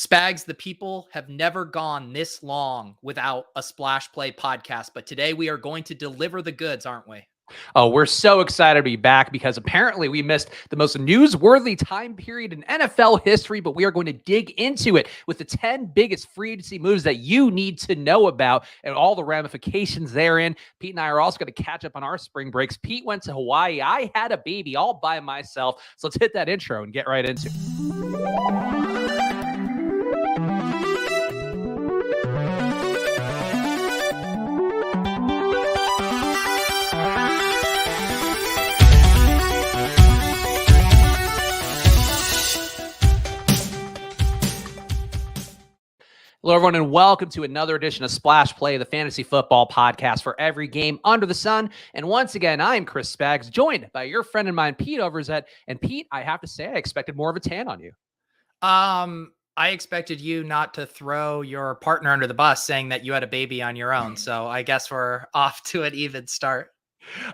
Spags, the people have never gone this long without a Splash Play podcast, but today we are going to deliver the goods, aren't we? Oh, we're so excited to be back because apparently we missed the most newsworthy time period in NFL history, but we are going to dig into it with the 10 biggest free agency moves that you need to know about and all the ramifications therein. Pete and I are also going to catch up on our spring breaks. Pete went to Hawaii. I had a baby all by myself. So let's hit that intro and get right into it. Hello, everyone, and welcome to another edition of Splash Play, the fantasy football podcast for every game under the sun. And once again, I'm Chris Spags, joined by your friend and mine, Pete Overzet. And Pete, I have to say, I expected more of a tan on you. I expected you not to throw your partner under the bus saying that you had a baby on your own. So I guess we're off to an even start.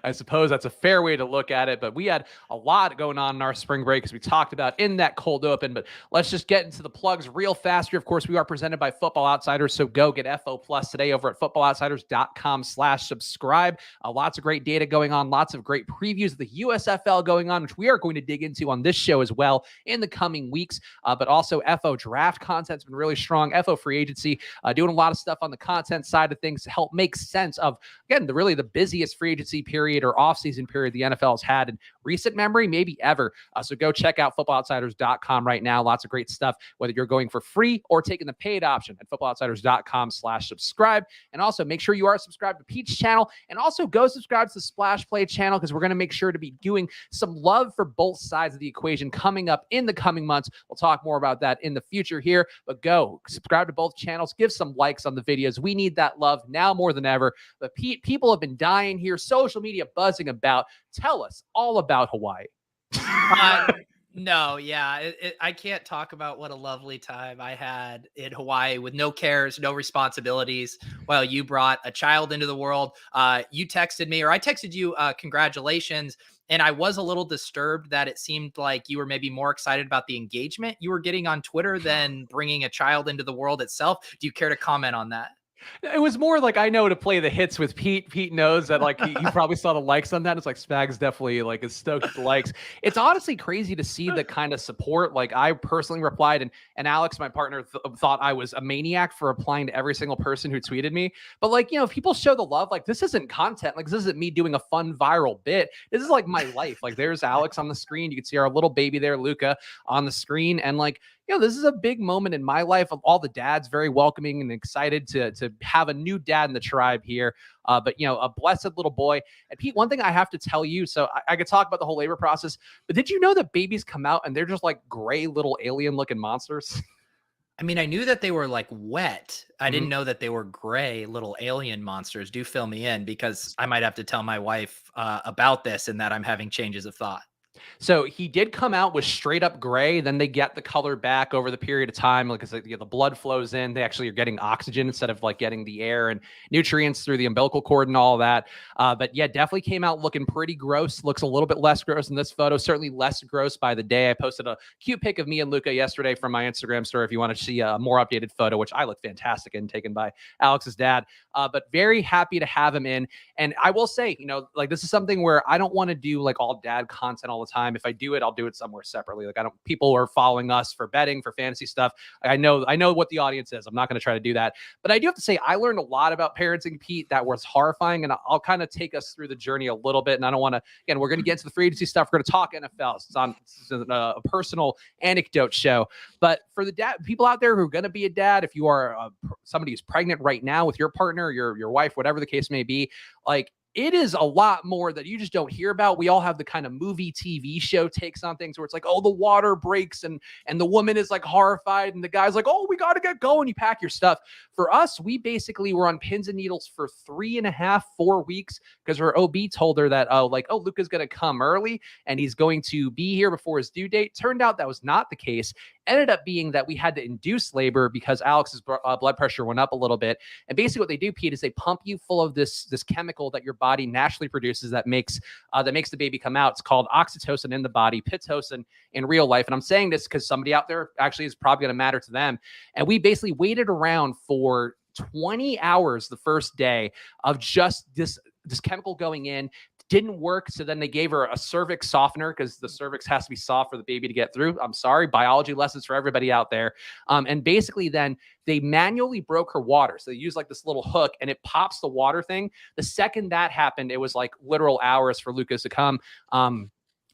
I suppose that's a fair way to look at it, but we had a lot going on in our spring break as we talked about in that cold open, but let's just get into the plugs real fast here. Of course, we are presented by Football Outsiders, so go get FO Plus today over at footballoutsiders.com/subscribe. Lots of great data going on, lots of great previews of the USFL going on, which we are going to dig into on this show as well in the coming weeks, but also FO draft content's been really strong, FO free agency, doing a lot of stuff on the content side of things to help make sense of, again, the busiest free agency period or offseason period the NFL has had in recent memory, maybe ever. So go check out footballoutsiders.com right now. Lots of great stuff, whether you're going for free or taking the paid option at footballoutsiders.com/subscribe. And also make sure you are subscribed to Pete's channel, and also go subscribe to the Splash Play channel because we're going to make sure to be doing some love for both sides of the equation coming up in the coming months. We'll talk more about that in the future here, but go subscribe to both channels, give some likes on the videos. We need that love now more than ever. But Pete, people have been dying here, social media buzzing about. Tell us all about Hawaii. No, yeah, I can't talk about what a lovely time I had in Hawaii with no cares, no responsibilities, while you brought a child into the world. You texted me, or I texted you, congratulations. And I was a little disturbed that it seemed like you were maybe more excited about the engagement you were getting on Twitter than bringing a child into the world itself. Do you care to comment on that? It was more like, I know to play the hits with Pete. Pete knows that, like, you probably saw the likes on that. It's like Spags definitely like is stoked with the likes. It's honestly crazy to see the kind of support. Like, I personally replied, and Alex, my partner, thought I was a maniac for replying to every single person who tweeted me. But like, if people show the love, like, this isn't content. Like, this isn't me doing a fun viral bit. This is like my life. Like, there's Alex on the screen. You can see our little baby there, Luca, on the screen. And like, this is a big moment in my life of all the dads, very welcoming and excited to have a new dad in the tribe here. But a blessed little boy. And Pete, one thing I have to tell you, so I could talk about the whole labor process, but did you know that babies come out and they're just like gray little alien looking monsters? I mean, I knew that they were like wet. I didn't know that they were gray little alien monsters. Do fill me in, because I might have to tell my wife about this and that I'm having changes of thought. So he did come out with straight up gray. Then they get the color back over the period of time. Like, the blood flows in. They actually are getting oxygen instead of like getting the air and nutrients through the umbilical cord and all that. But yeah, definitely came out looking pretty gross. Looks a little bit less gross in this photo. Certainly less gross by the day. I posted a cute pic of me and Luca yesterday from my Instagram story if you want to see a more updated photo, which I look fantastic in, taken by Alex's dad. But very happy to have him in. And I will say, like, this is something where I don't want to do like all dad content all the time. If I do it, I'll do it somewhere separately. Like, people are following us for betting, for fantasy stuff. I know what the audience is. I'm not going to try to do that. But I do have to say, I learned a lot about parenting, Pete, that was horrifying. And I'll kind of take us through the journey a little bit. And I don't want to, again, we're going to get into the free agency stuff. We're going to talk NFL. It's a personal anecdote show. But for the people out there who are going to be a dad, if you are somebody who's pregnant right now with your partner, your wife, whatever the case may be, like, it is a lot more that you just don't hear about. We all have the kind of movie, TV show takes on things where it's like, oh, the water breaks and the woman is like horrified and the guy's like, oh, we got to get going. You pack your stuff. For us, we basically were on pins and needles for 3.5, 4 weeks because her OB told her that, Luca's going to come early and he's going to be here before his due date. Turned out that was not the case. ended up being that we had to induce labor because Alex's blood pressure went up a little bit. And basically what they do, Pete, is they pump you full of this chemical that your body naturally produces that makes the baby come out. It's called oxytocin in the body, pitocin in real life. And I'm saying this because somebody out there actually is probably going to matter to them. And we basically waited around for 20 hours the first day of just this chemical going in. Didn't work. So then they gave her a cervix softener because the cervix has to be soft for the baby to get through. I'm sorry, biology lessons for everybody out there. And basically then they manually broke her water. So they use like this little hook and it pops the water thing. The second that happened, it was like literal hours for Lucas to come.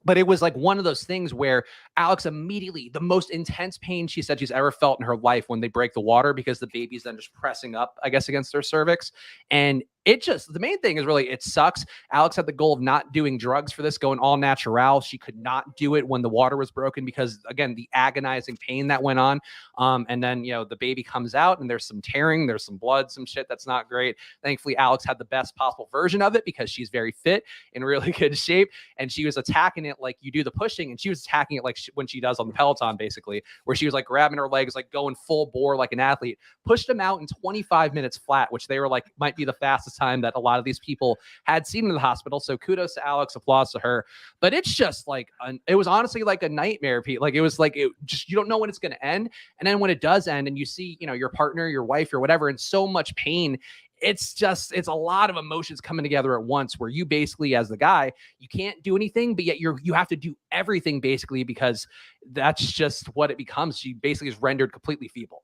But it was like one of those things where Alex immediately, the most intense pain she said she's ever felt in her life when they break the water because the baby's then just pressing up, I guess, against her cervix. And the main thing is really, it sucks. Alex had the goal of not doing drugs for this, going all natural. She could not do it when the water was broken because, again, the agonizing pain that went on. And then, the baby comes out and there's some tearing, there's some blood, some shit that's not great. Thankfully, Alex had the best possible version of it because she's very fit, in really good shape. And she was attacking it like you do the pushing, and she was attacking it like when she does on the Peloton, basically, where she was like grabbing her legs, like going full bore like an athlete, pushed them out in 25 minutes flat, which they were like, might be the fastest time that a lot of these people had seen in the hospital. So kudos to Alex, applause to her. But it's just like, it was honestly like a nightmare, Pete. Like, it was like, you don't know when it's going to end. And then when it does end and you see, your partner, your wife or whatever, in so much pain, it's a lot of emotions coming together at once where you basically, as the guy, you can't do anything, but yet you have to do everything basically because that's just what it becomes. She basically is rendered completely feeble.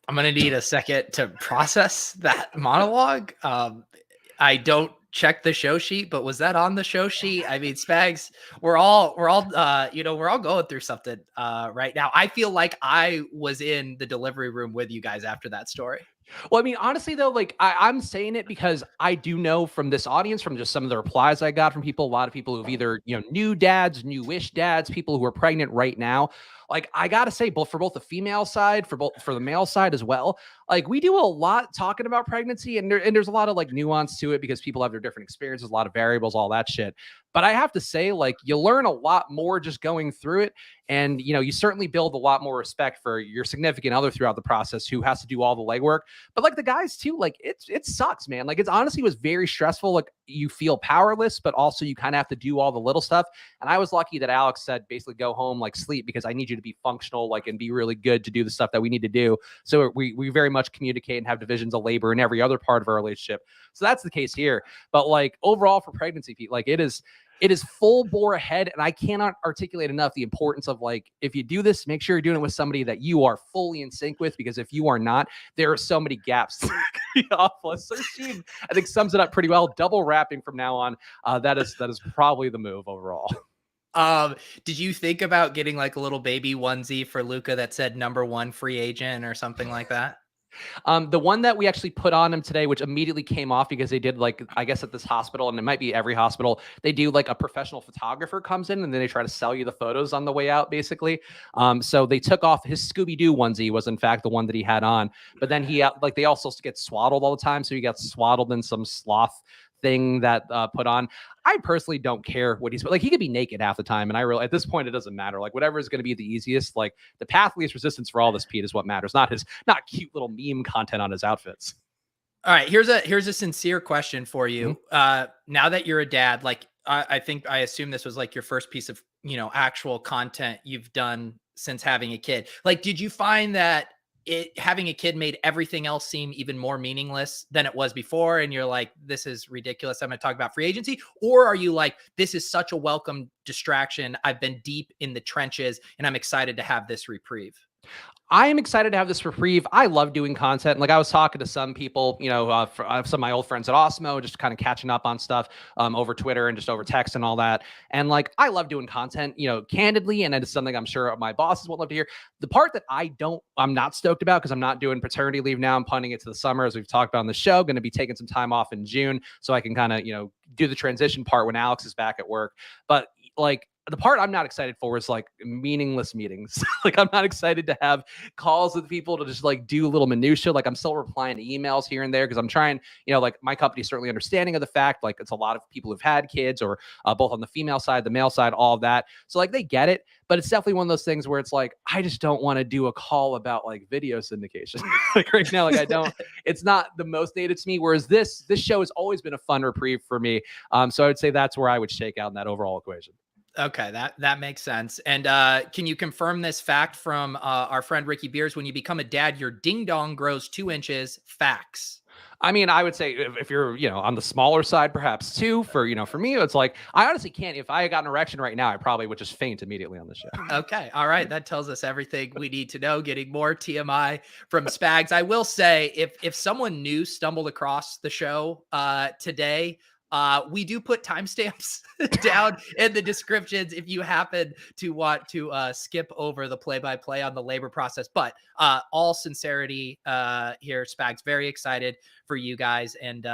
I'm going to need a second to process that monologue. I don't check the show sheet, but was that on the show sheet? I mean, Spags, we're all going through something right now. I feel like I was in the delivery room with you guys after that story. Well, I mean, honestly, though, like I'm saying it because I do know from this audience, from just some of the replies I got from people, a lot of people who've either, new dads, newish dads, people who are pregnant right now. Like, I got to say, for both the female side, for the male side as well, like we do a lot talking about pregnancy and there's a lot of like nuance to it because people have their different experiences, a lot of variables, all that shit. But I have to say, like, you learn a lot more just going through it. And, you certainly build a lot more respect for your significant other throughout the process who has to do all the legwork. But like the guys too, like it sucks, man. Like, it's honestly was very stressful. Like, you feel powerless, but also you kind of have to do all the little stuff. And I was lucky that Alex said, basically go home, like sleep, because I need you to be functional, like, and be really good to do the stuff that we need to do. So we very much communicate and have divisions of labor in every other part of our relationship. So that's the case here. But like overall for pregnancy, Pete, like it is full bore ahead. And I cannot articulate enough the importance of, like, if you do this, make sure you're doing it with somebody that you are fully in sync with, because if you are not, there are so many gaps. So Steve, I think, sums it up pretty well. Double wrapping from now on. That is probably the move overall. Did you think about getting like a little baby onesie for Luca that said #1 free agent or something like that? The one that we actually put on him today, which immediately came off because they did, like, I guess at this hospital, and it might be every hospital, they do like a professional photographer comes in and then they try to sell you the photos on the way out, basically. So they took off his Scooby-Doo onesie was in fact the one that he had on, but then he like, they also get swaddled all the time. So he got swaddled in some sloth thing that put on. I personally don't care what he's like. He could be naked half the time, and I really, at this point, it doesn't matter. Like, whatever is going to be the easiest, like the path least resistance for all this, Pete, is what matters, not cute little meme content on his outfits. All right, here's a sincere question for you. Now that you're a dad, like I assume this was like your first piece of actual content you've done since having a kid. Like, did you find that having a kid made everything else seem even more meaningless than it was before? And you're like, this is ridiculous, I'm going to talk about free agency? Or are you like, this is such a welcome distraction, I've been deep in the trenches and I'm excited to have this reprieve? I am excited to have this reprieve. I love doing content. Like, I was talking to some people, some of my old friends at Osmo, just kind of catching up on stuff over Twitter and just over text and all that. And like, I love doing content, candidly. And it's something I'm sure my bosses won't love to hear. The part that I'm not stoked about, because I'm not doing paternity leave now. I'm punting it to the summer, as we've talked about on the show. Going to be taking some time off in June so I can kind of, do the transition part when Alex is back at work. But like, the part I'm not excited for is like meaningless meetings. Like I'm not excited to have calls with people to just like do little minutia. Like I'm still replying to emails here and there because I'm trying, like my company's certainly understanding of the fact, like it's a lot of people who've had kids or both on the female side, the male side, all of that. So like they get it, but it's definitely one of those things where it's like, I just don't want to do a call about like video syndication. Like right now, like it's not the most native to me. Whereas this show has always been a fun reprieve for me. So I would say that's where I would shake out in that overall equation. Okay, that makes sense. And can you confirm this fact from our friend Ricky Beers? When you become a dad, your ding dong grows 2 inches. Facts. I mean, I would say if you're, on the smaller side, perhaps 2 for me, it's like, I honestly can't, if I got an erection right now, I probably would just faint immediately on the show. Okay. All right. That tells us everything we need to know. Getting more TMI from Spags. I will say if someone new stumbled across the show today, we do put timestamps down in the descriptions if you happen to want to skip over the play-by-play on the labor process. But all sincerity here, Spags, very excited for you guys and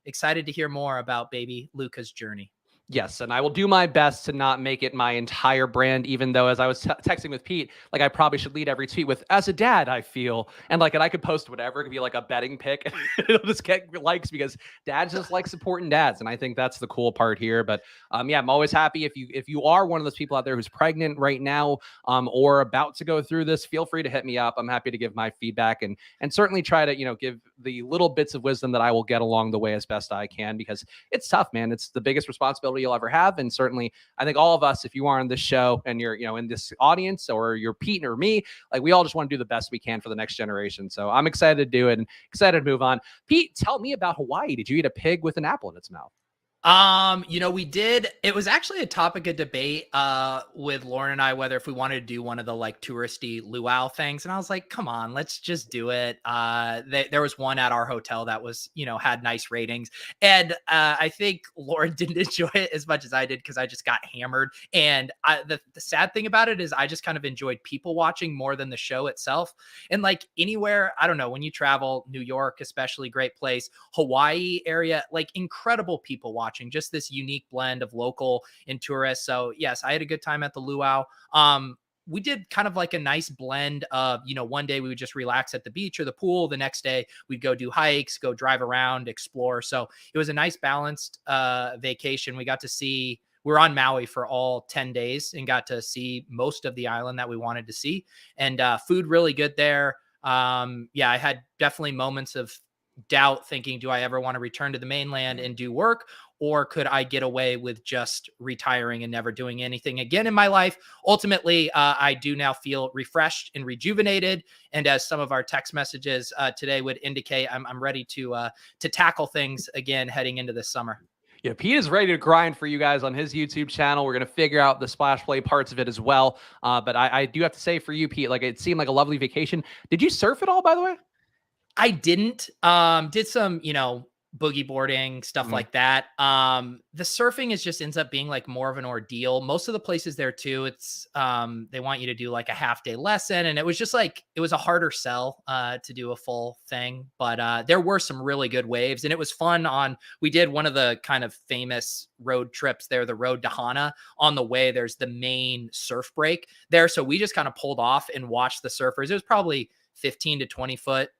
excited to hear more about baby Luca's journey. Yes, and I will do my best to not make it my entire brand, even though as I was texting with Pete, like I probably should lead every tweet with, as a dad, I feel. And like, and I could post whatever. It could be like a betting pick. It'll just get likes because dads just like supporting dads. And I think that's the cool part here. But yeah, I'm always happy if you are one of those people out there who's pregnant right now or about to go through this, feel free to hit me up. I'm happy to give my feedback and certainly try to, give the little bits of wisdom that I will get along the way as best I can, because it's tough, man. It's the biggest responsibility you'll ever have. And certainly I think all of us, if you are on this show and you're, in this audience or you're Pete or me, like we all just want to do the best we can for the next generation. So I'm excited to do it and excited to move on. Pete, tell me about Hawaii. Did you eat a pig with an apple in its mouth? We did. It was actually a topic of debate with Lauren and I whether if we wanted to do one of the like touristy luau things, and I was like, come on, let's just do it. There was one at our hotel that was, had nice ratings, and I think Lauren didn't enjoy it as much as I did because I just got hammered. And the sad thing about it is I just kind of enjoyed people watching more than the show itself. And like anywhere, I don't know, when you travel, New York especially, great place, Hawaii area, like incredible people watching. Just this unique blend of local and tourists. So yes, I had a good time at the luau. We did kind of like a nice blend of, one day we would just relax at the beach or the pool. The next day we'd go do hikes, go drive around, explore. So it was a nice balanced vacation. We were on Maui for all 10 days and got to see most of the island that we wanted to see, and food really good there. Yeah, I had definitely moments of doubt thinking, do I ever want to return to the mainland and do work? Or could I get away with just retiring and never doing anything again in my life? Ultimately, I do now feel refreshed and rejuvenated. And as some of our text messages today would indicate, I'm ready to tackle things again heading into this summer. Yeah, Pete is ready to grind for you guys on his YouTube channel. We're going to figure out the splash play parts of it as well. But I do have to say for you, Pete, like it seemed like a lovely vacation. Did you surf at all, by the way? I didn't. Did some, boogie boarding, stuff like that. The surfing just ends up being like more of an ordeal. Most of the places there too, it's they want you to do like a half day lesson. And it was just like, it was a harder sell to do a full thing. But there were some really good waves and it was fun we did one of the kind of famous road trips there, the road to Hana. On the way, there's the main surf break there. So we just kind of pulled off and watched the surfers. It was probably 15 to 20 foot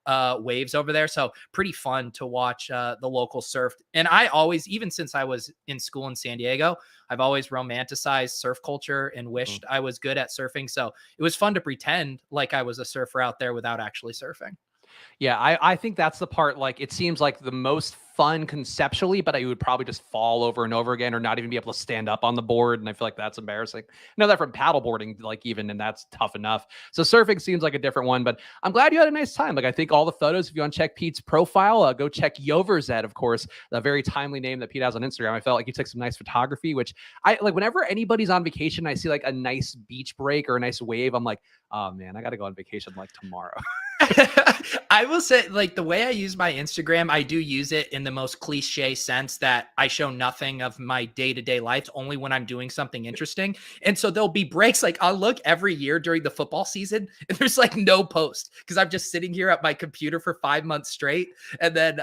waves over there. So pretty fun to watch the local surf. And I always, even since I was in school in San Diego, I've always romanticized surf culture and wished I was good at surfing. So it was fun to pretend like I was a surfer out there without actually surfing. Yeah, I think that's the part, like, it seems like the most fun conceptually, but I would probably just fall over and over again or not even be able to stand up on the board. And I feel like that's embarrassing. I know that from paddleboarding, like even, and that's tough enough. So surfing seems like a different one, but I'm glad you had a nice time. Like I think all the photos, if you want to check Pete's profile, go check Yoverzed, of course, the very timely name that Pete has on Instagram. I felt like he took some nice photography, which I like whenever anybody's on vacation, I see like a nice beach break or a nice wave. I'm like, oh man, I got to go on vacation like tomorrow. I will say, like, the way I use my Instagram, I do use it in the most cliche sense that I show nothing of my day-to-day life, only when I'm doing something interesting. And so there'll be breaks. Like, I'll look every year during the football season and there's like no post because I'm just sitting here at my computer for 5 months straight. And then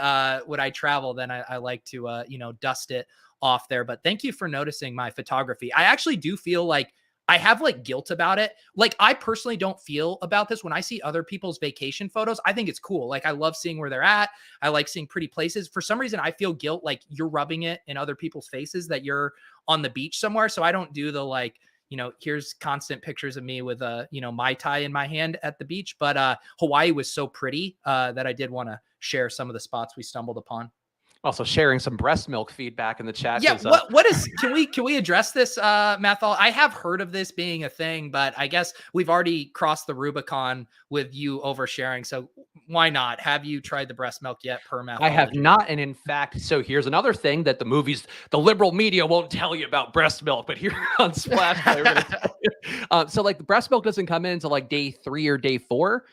when I travel, then I like to, dust it off there. But thank you for noticing my photography. I actually do feel like I have like guilt about it. Like I personally don't feel about this when I see other people's vacation photos. I think it's cool. Like I love seeing where they're at. I like seeing pretty places. For some reason, I feel guilt like you're rubbing it in other people's faces that you're on the beach somewhere. So I don't do the like, here's constant pictures of me with a, Mai Tai in my hand at the beach. But Hawaii was so pretty that I did want to share some of the spots we stumbled upon. Also sharing some breast milk feedback in the chat. Yeah, what is can we address this, Mathal? I have heard of this being a thing, but I guess we've already crossed the Rubicon with you oversharing. So why not? Have you tried the breast milk yet, per Mathal? I have not, and in fact, so here's another thing that the liberal media won't tell you about breast milk, but here on Splash Play, we're going to tell you. So like the breast milk doesn't come in until like day 3 or day 4.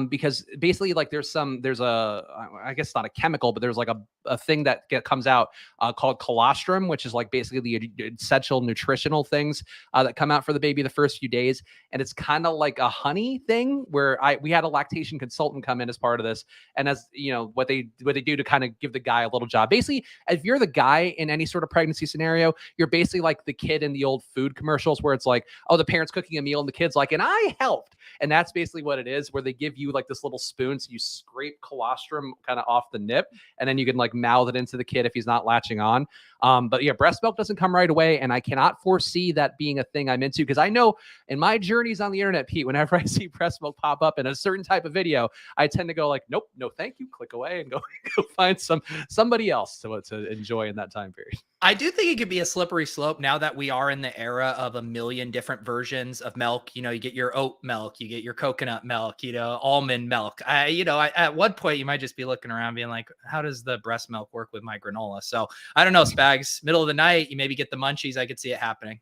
Because basically like there's I guess not a chemical, but there's like a thing that comes out called colostrum, which is like basically the essential nutritional things that come out for the baby the first few days. And it's kind of like a honey thing where we had a lactation consultant come in as part of this. And as what they do to kind of give the guy a little job. Basically, if you're the guy in any sort of pregnancy scenario, you're basically like the kid in the old food commercials where it's like, oh, the parent's cooking a meal and the kid's like, and I helped. And that's basically what it is, where they give you like this little spoon, so you scrape colostrum kind of off the nip, and then you can like mouth it into the kid if he's not latching on. But yeah, breast milk doesn't come right away, and I cannot foresee that being a thing I'm into, because I know in my journeys on the internet, Pete, whenever I see breast milk pop up in a certain type of video, I tend to go like, nope, no thank you, click away and go find somebody else to enjoy in that time period. I do think it could be a slippery slope now that we are in the era of a million different versions of milk. You get your oat milk, you get your coconut milk, almond milk. At one point you might just be looking around being like, how does the breast milk work with my granola? So I don't know, Spags, middle of the night, you maybe get the munchies. I could see it happening.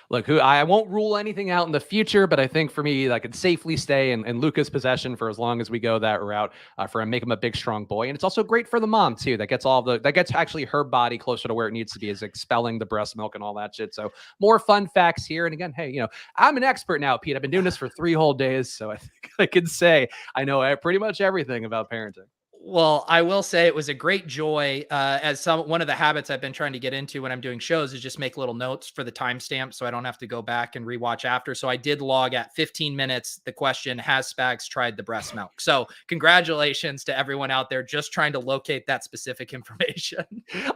Look, I won't rule anything out in the future, but I think for me, I could safely stay in Luca's possession for as long as we go that route for him, make him a big, strong boy. And it's also great for the mom too. That gets actually her body closer to where it needs to be, is expelling the breast milk and all that shit. So more fun facts here. And again, hey, I'm an expert now, Pete. I've been doing this for 3 whole days. So I think I can say I know pretty much everything about parenting. Well, I will say it was a great joy. One of the habits I've been trying to get into when I'm doing shows is just make little notes for the timestamp, so I don't have to go back and rewatch after. So I did log at 15 minutes the question, has Spags tried the breast milk? So congratulations to everyone out there just trying to locate that specific information.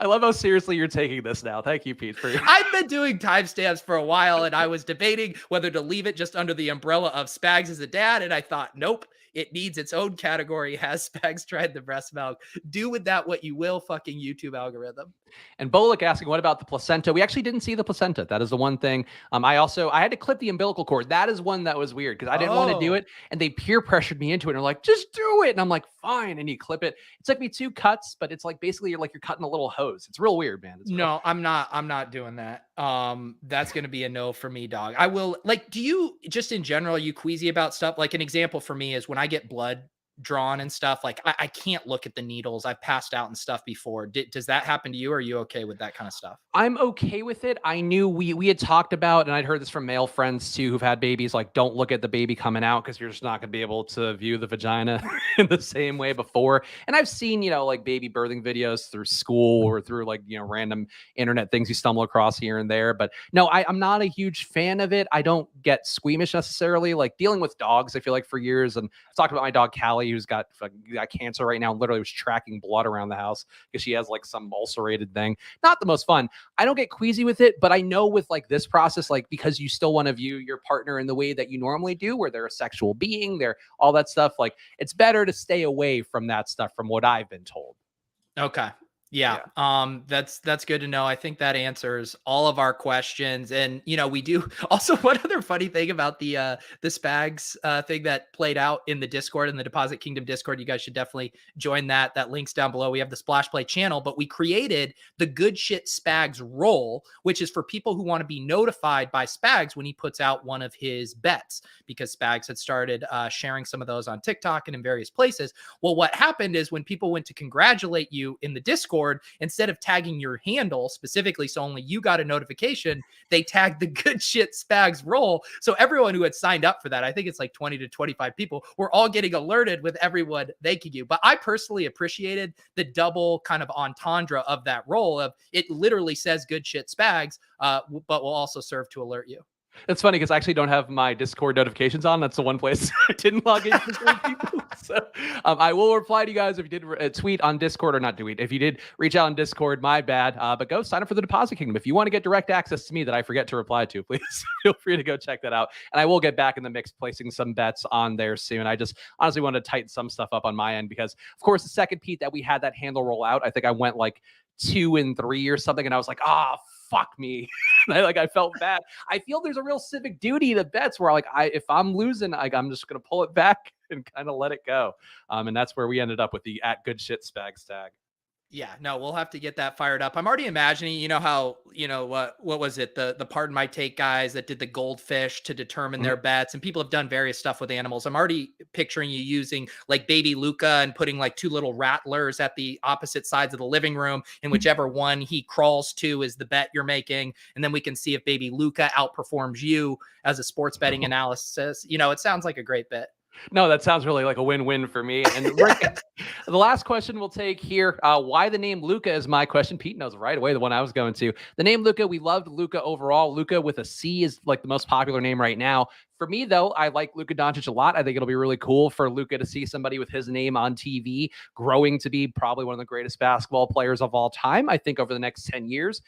I love how seriously you're taking this now. Thank you, Pete. I've been doing timestamps for a while, and I was debating whether to leave it just under the umbrella of Spags as a dad, and I thought, nope. It needs its own category. Has Spags tried the breast milk? Do with that what you will, fucking YouTube algorithm. And Bolik asking, what about the placenta? We actually didn't see the placenta. That is the one thing. I had to clip the umbilical cord. That is one that was weird because I didn't want to do it. And they peer pressured me into it. And they're like, just do it. And I'm like, fine. And you clip it. It took me 2 cuts, but it's like basically you're cutting a little hose. It's real weird, man. No, I'm not doing that. That's going to be a no for me, dog. I will do you just in general, are you queasy about stuff? Like an example for me is when I get blood drawn and stuff, like I can't look at the needles. I've passed out and stuff before. Does that happen to you? Or are you okay with that kind of stuff? I'm okay with it. I knew we had talked about, and I'd heard this from male friends too, who've had babies, like don't look at the baby coming out because you're just not going to be able to view the vagina in the same way before. And I've seen, like baby birthing videos through school or through random internet things you stumble across here and there. But no, I'm not a huge fan of it. I don't get squeamish necessarily. Like dealing with dogs, I feel like for years, and I've talked about my dog Callie, who's got cancer right now, literally was tracking blood around the house because she has some ulcerated thing. Not the most fun. I don't get queasy with it, but I know with this process, because you still want to view your partner in the way that you normally do, where they're a sexual being, they're all that stuff. It's better to stay away from that stuff from what I've been told. Okay. Yeah. That's good to know. I think that answers all of our questions. And, we do also, one other funny thing about the Spags thing that played out in the Discord, in the Deposit Kingdom Discord, you guys should definitely join that. That link's down below. We have the Splash Play channel, but we created the Good Shit Spags role, which is for people who want to be notified by Spags when he puts out one of his bets, because Spags had started sharing some of those on TikTok and in various places. Well, what happened is when people went to congratulate you in the Discord, Discord, instead of tagging your handle specifically, so only you got a notification, they tagged the good shit Spags roll. So everyone who had signed up for that, I think it's like 20 to 25 people, were all getting alerted with everyone thanking you. But I personally appreciated the double kind of entendre of that roll of it literally says good shit Spags, but will also serve to alert you. It's funny because I actually don't have my Discord notifications on. That's the one place I didn't log in for people. So I will reply to you guys if you did tweet on Discord, or not tweet. If you did reach out on Discord, my bad. But go sign up for the Deposit Kingdom. If you want to get direct access to me that I forget to reply to, please feel free to go check that out. And I will get back in the mix, placing some bets on there soon. I just honestly want to tighten some stuff up on my end because, of course, the second Pete that we had that handle roll out, I think I went like 2 and 3 or something, and I was like, fuck me. I felt bad. I feel there's a real civic duty to bets where if I'm losing, I'm just gonna pull it back and kind of let it go. And that's where we ended up with the @GoodShitSpags tag. Yeah, no, we'll have to get that fired up. I'm already imagining, how, what was it? The Pardon My Take guys that did the goldfish to determine their bets, and people have done various stuff with animals. I'm already picturing you using like baby Luca and putting like 2 little rattlers at the opposite sides of the living room, and whichever one he crawls to is the bet you're making. And then we can see if baby Luca outperforms you as a sports betting analysis. It sounds like a great bet. No, that sounds really like a win-win for me. And Rick, the last question we'll take here, why the name Luca is my question. Pete knows right away the one I was going to. The name Luca, we loved Luca overall. Luca with a C is like the most popular name right now. For me, though, I like Luka Doncic a lot. I think it'll be really cool for Luka to see somebody with his name on TV growing to be probably one of the greatest basketball players of all time, I think, over the next 10 years.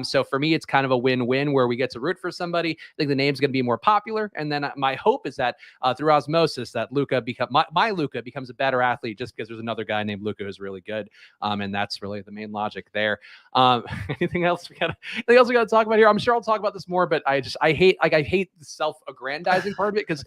So for me, it's kind of a win-win where we get to root for somebody. I think the name's going to be more popular. And then my hope is that through osmosis, that Luka my Luka becomes a better athlete just because there's another guy named Luka who's really good. And that's really the main logic there. Anything else we got to talk about here? I'm sure I'll talk about this more, but I hate the self-aggrandizing part of it because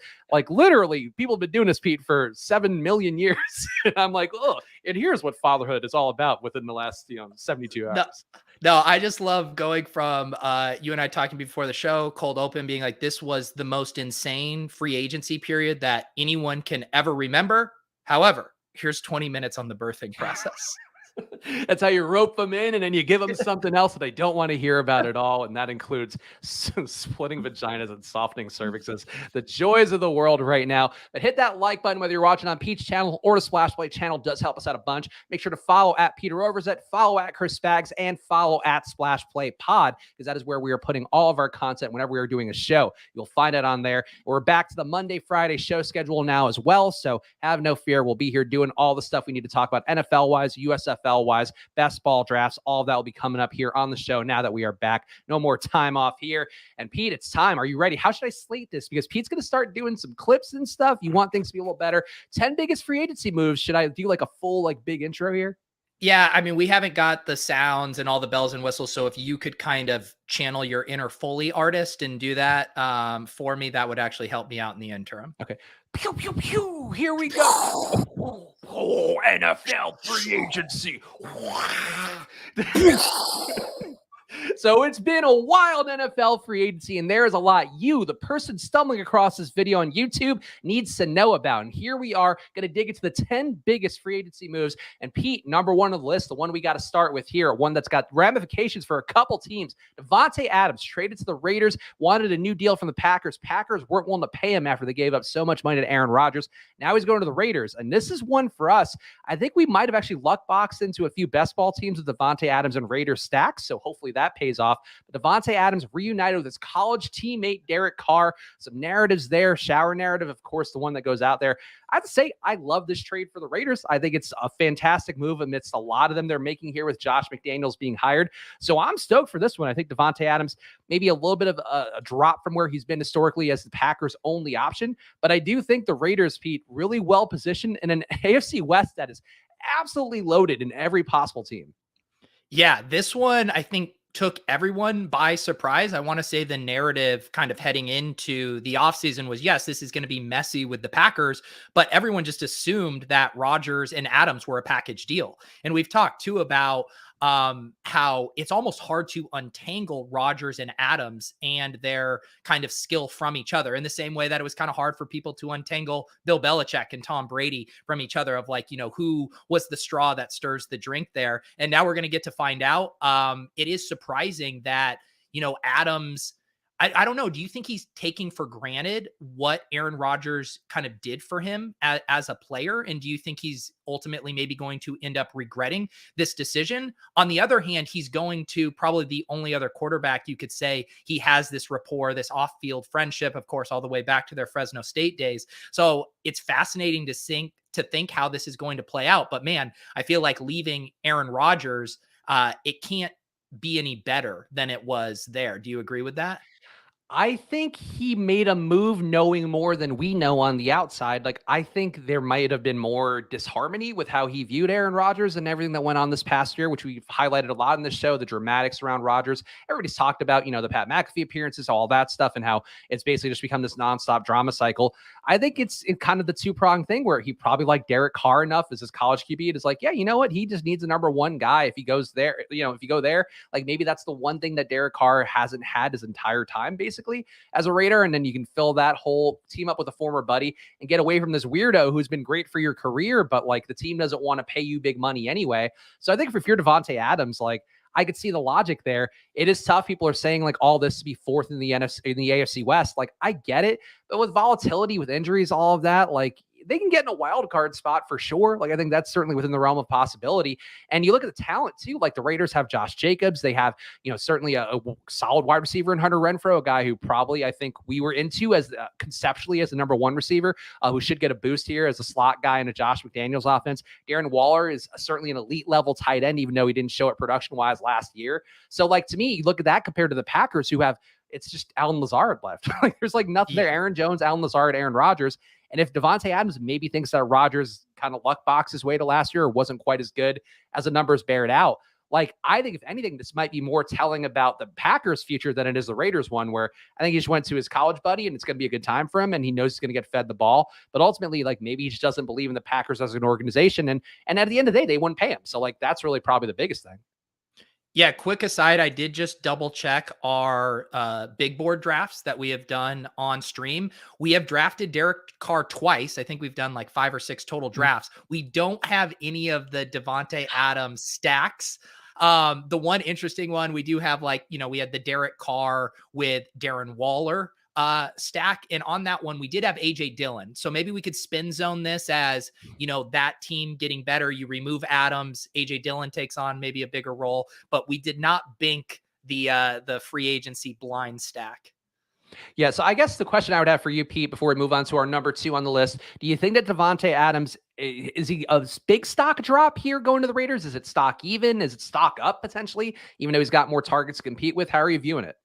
literally people have been doing this, Pete, for 7 million years. And I'm like, oh, and here's what fatherhood is all about within the last 72 hours. No, I just love going from you and I talking before the show, cold open, being like, this was the most insane free agency period that anyone can ever remember. However, here's 20 minutes on the birthing process. That's how you rope them in, and then you give them something else that they don't want to hear about at all, and that includes splitting vaginas and softening cervixes. The joys of the world right now. But hit that like button, whether you're watching on Pete's channel or the Splash Play channel, does help us out a bunch. Make sure to follow @Peter Overzet, follow @Chris Spags, and follow @Splash Play Pod, because that is where we are putting all of our content whenever we are doing a show. You'll find it on there. We're back to the Monday, Friday show schedule now as well, so have no fear. We'll be here doing all the stuff we need to talk about NFL-wise, USFL-wise, best ball drafts. All of that will be coming up here on the show now that we are back. No more time off here. And Pete, it's time. Are you ready? How should I slate this? Because Pete's going to start doing some clips and stuff. You want things to be a little better. 10 biggest free agency moves. Should I do like a full big intro here? Yeah, I mean, we haven't got the sounds and all the bells and whistles. So if you could kind of channel your inner Foley artist and do that for me, that would actually help me out in the interim. Okay. Pew, pew, pew. Here we go. Oh, NFL free agency. So it's been a wild NFL free agency, and there is a lot you, the person stumbling across this video on YouTube, needs to know about. And here we are going to dig into the 10 biggest free agency moves. And Pete, number one on the list, the one we got to start with here, one that's got ramifications for a couple teams. Davante Adams traded to the Raiders, wanted a new deal from the Packers. Packers weren't willing to pay him after they gave up so much money to Aaron Rodgers. Now he's going to the Raiders. And this is one for us. I think we might have actually luck boxed into a few best ball teams with Davante Adams and Raiders stacks. So hopefully that pays off. But Davante Adams reunited with his college teammate Derek Carr. Some narratives there. Shower narrative, of course, the one that goes out there. I have to say, I love this trade for the Raiders. I think it's a fantastic move amidst a lot of them they're making here with Josh McDaniels being hired. So I'm stoked for this one. I think Davante Adams maybe a little bit of a drop from where he's been historically as the Packers' only option. But I do think the Raiders, Pete, really well positioned in an AFC West that is absolutely loaded in every possible team. Yeah, this one, I think, took everyone by surprise. I want to say the narrative kind of heading into the offseason was, yes, this is going to be messy with the Packers, but everyone just assumed that Rodgers and Adams were a package deal. And we've talked too about how it's almost hard to untangle Rodgers and Adams and their kind of skill from each other, in the same way that it was kind of hard for people to untangle Bill Belichick and Tom Brady from each other, of like, who was the straw that stirs the drink there. And now we're going to get to find out. It is surprising that, Adams, I don't know. Do you think he's taking for granted what Aaron Rodgers kind of did for him as a player? And do you think he's ultimately maybe going to end up regretting this decision? On the other hand, he's going to probably the only other quarterback you could say he has this rapport, this off-field friendship, of course, all the way back to their Fresno State days. So it's fascinating to think how this is going to play out. But man, I feel like leaving Aaron Rodgers, it can't be any better than it was there. Do you agree with that? I think he made a move knowing more than we know on the outside. Like, I think there might have been more disharmony with how he viewed Aaron Rodgers and everything that went on this past year, which we've highlighted a lot in the show, the dramatics around Rodgers. Everybody's talked about, the Pat McAfee appearances, all that stuff, and how it's basically just become this nonstop drama cycle. I think it's kind of the two-pronged thing where he probably liked Derek Carr enough as his college QB. It is like, yeah, you know what? He just needs a number one guy. If he goes there, if you go there, like maybe that's the one thing that Derek Carr hasn't had his entire time, basically, as a Raider, and then you can fill that whole team up with a former buddy and get away from this weirdo who's been great for your career, but like the team doesn't want to pay you big money anyway. So I think if you're Davante Adams, like I could see the logic there. It is tough. People are saying like all this to be fourth in the AFC West. Like I get it, but with volatility, with injuries, all of that, like they can get in a wild card spot for sure. Like I think that's certainly within the realm of possibility. And you look at the talent too, like the Raiders have Josh Jacobs. They have, certainly a solid wide receiver in Hunter Renfrow, a guy who probably I think we were into as conceptually as the number one receiver, who should get a boost here as a slot guy in a Josh McDaniels offense. Darren Waller is certainly an elite level tight end, even though he didn't show it production wise last year. So like to me, you look at that compared to the Packers, who have, it's just Alan Lazard left. Like there's like nothing there. Aaron Jones, Alan Lazard, Aaron Rodgers. And if Davante Adams maybe thinks that Rodgers kind of luck boxed his way to last year or wasn't quite as good as the numbers bear it out, like I think if anything, this might be more telling about the Packers' future than it is the Raiders one, where I think he just went to his college buddy and it's going to be a good time for him and he knows he's going to get fed the ball. But ultimately, like maybe he just doesn't believe in the Packers as an organization. And at the end of the day, they wouldn't pay him. So like that's really probably the biggest thing. Yeah, quick aside, I did just double check our big board drafts that we have done on stream. We have drafted Derek Carr twice. I think we've done like 5 or 6 total drafts. We don't have any of the Davante Adams stacks. The one interesting one we do have, like, we had the Derek Carr with Darren Waller stack. And on that one, we did have AJ Dillon. So maybe we could spin zone this as, that team getting better. You remove Adams, AJ Dillon takes on maybe a bigger role, but we did not bink the free agency blind stack. Yeah. So I guess the question I would have for you, Pete, before we move on to our number 2 on the list, do you think that Davante Adams, is he a big stock drop here going to the Raiders? Is it stock even? Is it stock up potentially, even though he's got more targets to compete with? How are you viewing it?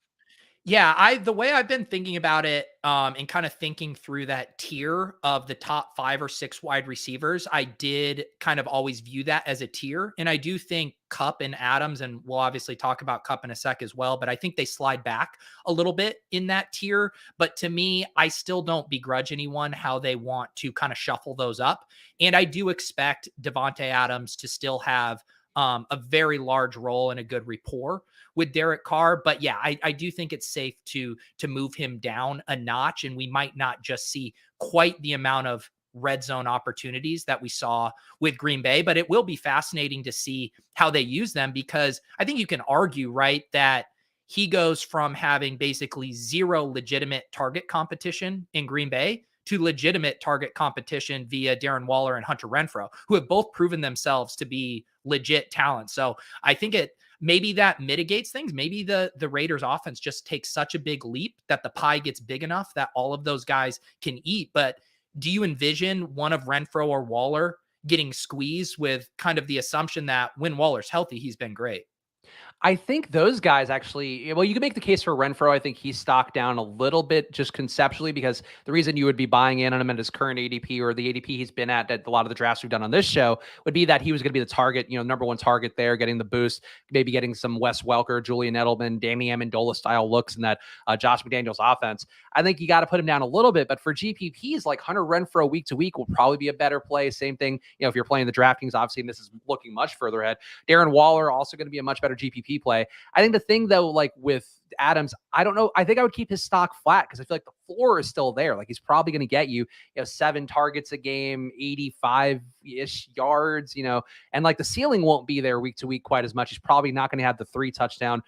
Yeah, the way I've been thinking about it, and kind of thinking through that tier of the top 5 or 6 wide receivers, I did kind of always view that as a tier. And I do think Kupp and Adams, and we'll obviously talk about Kupp in a sec as well, but I think they slide back a little bit in that tier. But to me, I still don't begrudge anyone how they want to kind of shuffle those up. And I do expect Davante Adams to still have a very large role and a good rapport with Derek Carr. But yeah, I do think it's safe to move him down a notch, and we might not just see quite the amount of red zone opportunities that we saw with Green Bay, but it will be fascinating to see how they use them, because I think you can argue, right, that he goes from having basically 0 legitimate target competition in Green Bay to legitimate target competition via Darren Waller and Hunter Renfrow, who have both proven themselves to be legit talent. So I think maybe that mitigates things. Maybe the Raiders offense just takes such a big leap that the pie gets big enough that all of those guys can eat. But do you envision one of Renfrow or Waller getting squeezed, with kind of the assumption that when Waller's healthy, he's been great? I think those guys actually, well, you can make the case for Renfro. I think he's stocked down a little bit just conceptually because the reason you would be buying in on him at his current ADP or the ADP he's been at a lot of the drafts we've done on this show would be that he was going to be the target, number one target there, getting the boost, maybe getting some Wes Welker, Julian Edelman, Danny Amendola style looks in that Josh McDaniels offense. I think you got to put him down a little bit, but for GPPs, like Hunter Renfro week to week will probably be a better play. Same thing, if you're playing the DraftKings, obviously, and this is looking much further ahead. Darren Waller also going to be a much better GPP play. I think the thing though, like with Adams, I don't know. I think I would keep his stock flat because I feel like the floor is still there. Like he's probably going to get you, 7 targets a game, 85-ish yards, and like the ceiling won't be there week to week quite as much. He's probably not going to have the 3 touchdown,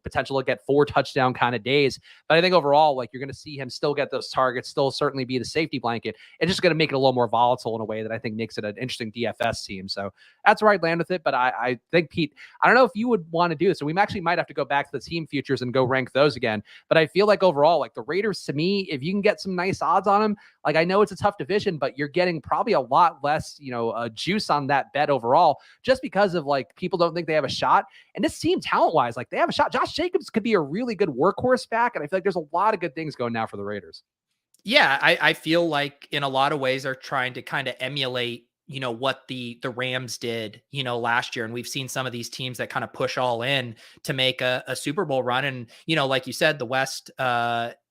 potential to get 4 touchdown kind of days. But I think overall, like you're going to see him still get those targets, still certainly be the safety blanket. It's just going to make it a little more volatile in a way that I think makes it an interesting DFS team. So that's where I'd land with it. But I think, Pete, I don't know if you would want to do this. So we actually might have to go back to the team futures and go rank those again. But I feel like overall, like the Raiders, to me, if you can get some nice odds on them, like I know it's a tough division, but you're getting probably a lot less, juice on that bet overall, just because of like people don't think they have a shot. And this team talent-wise, like they have a shot. Josh Jacobs could be a really good workhorse back. And I feel like there's a lot of good things going now for the Raiders. Yeah, I feel like in a lot of ways are trying to kind of emulate what the Rams did, last year. And we've seen some of these teams that kind of push all in to make a Super Bowl run. And, like you said, the West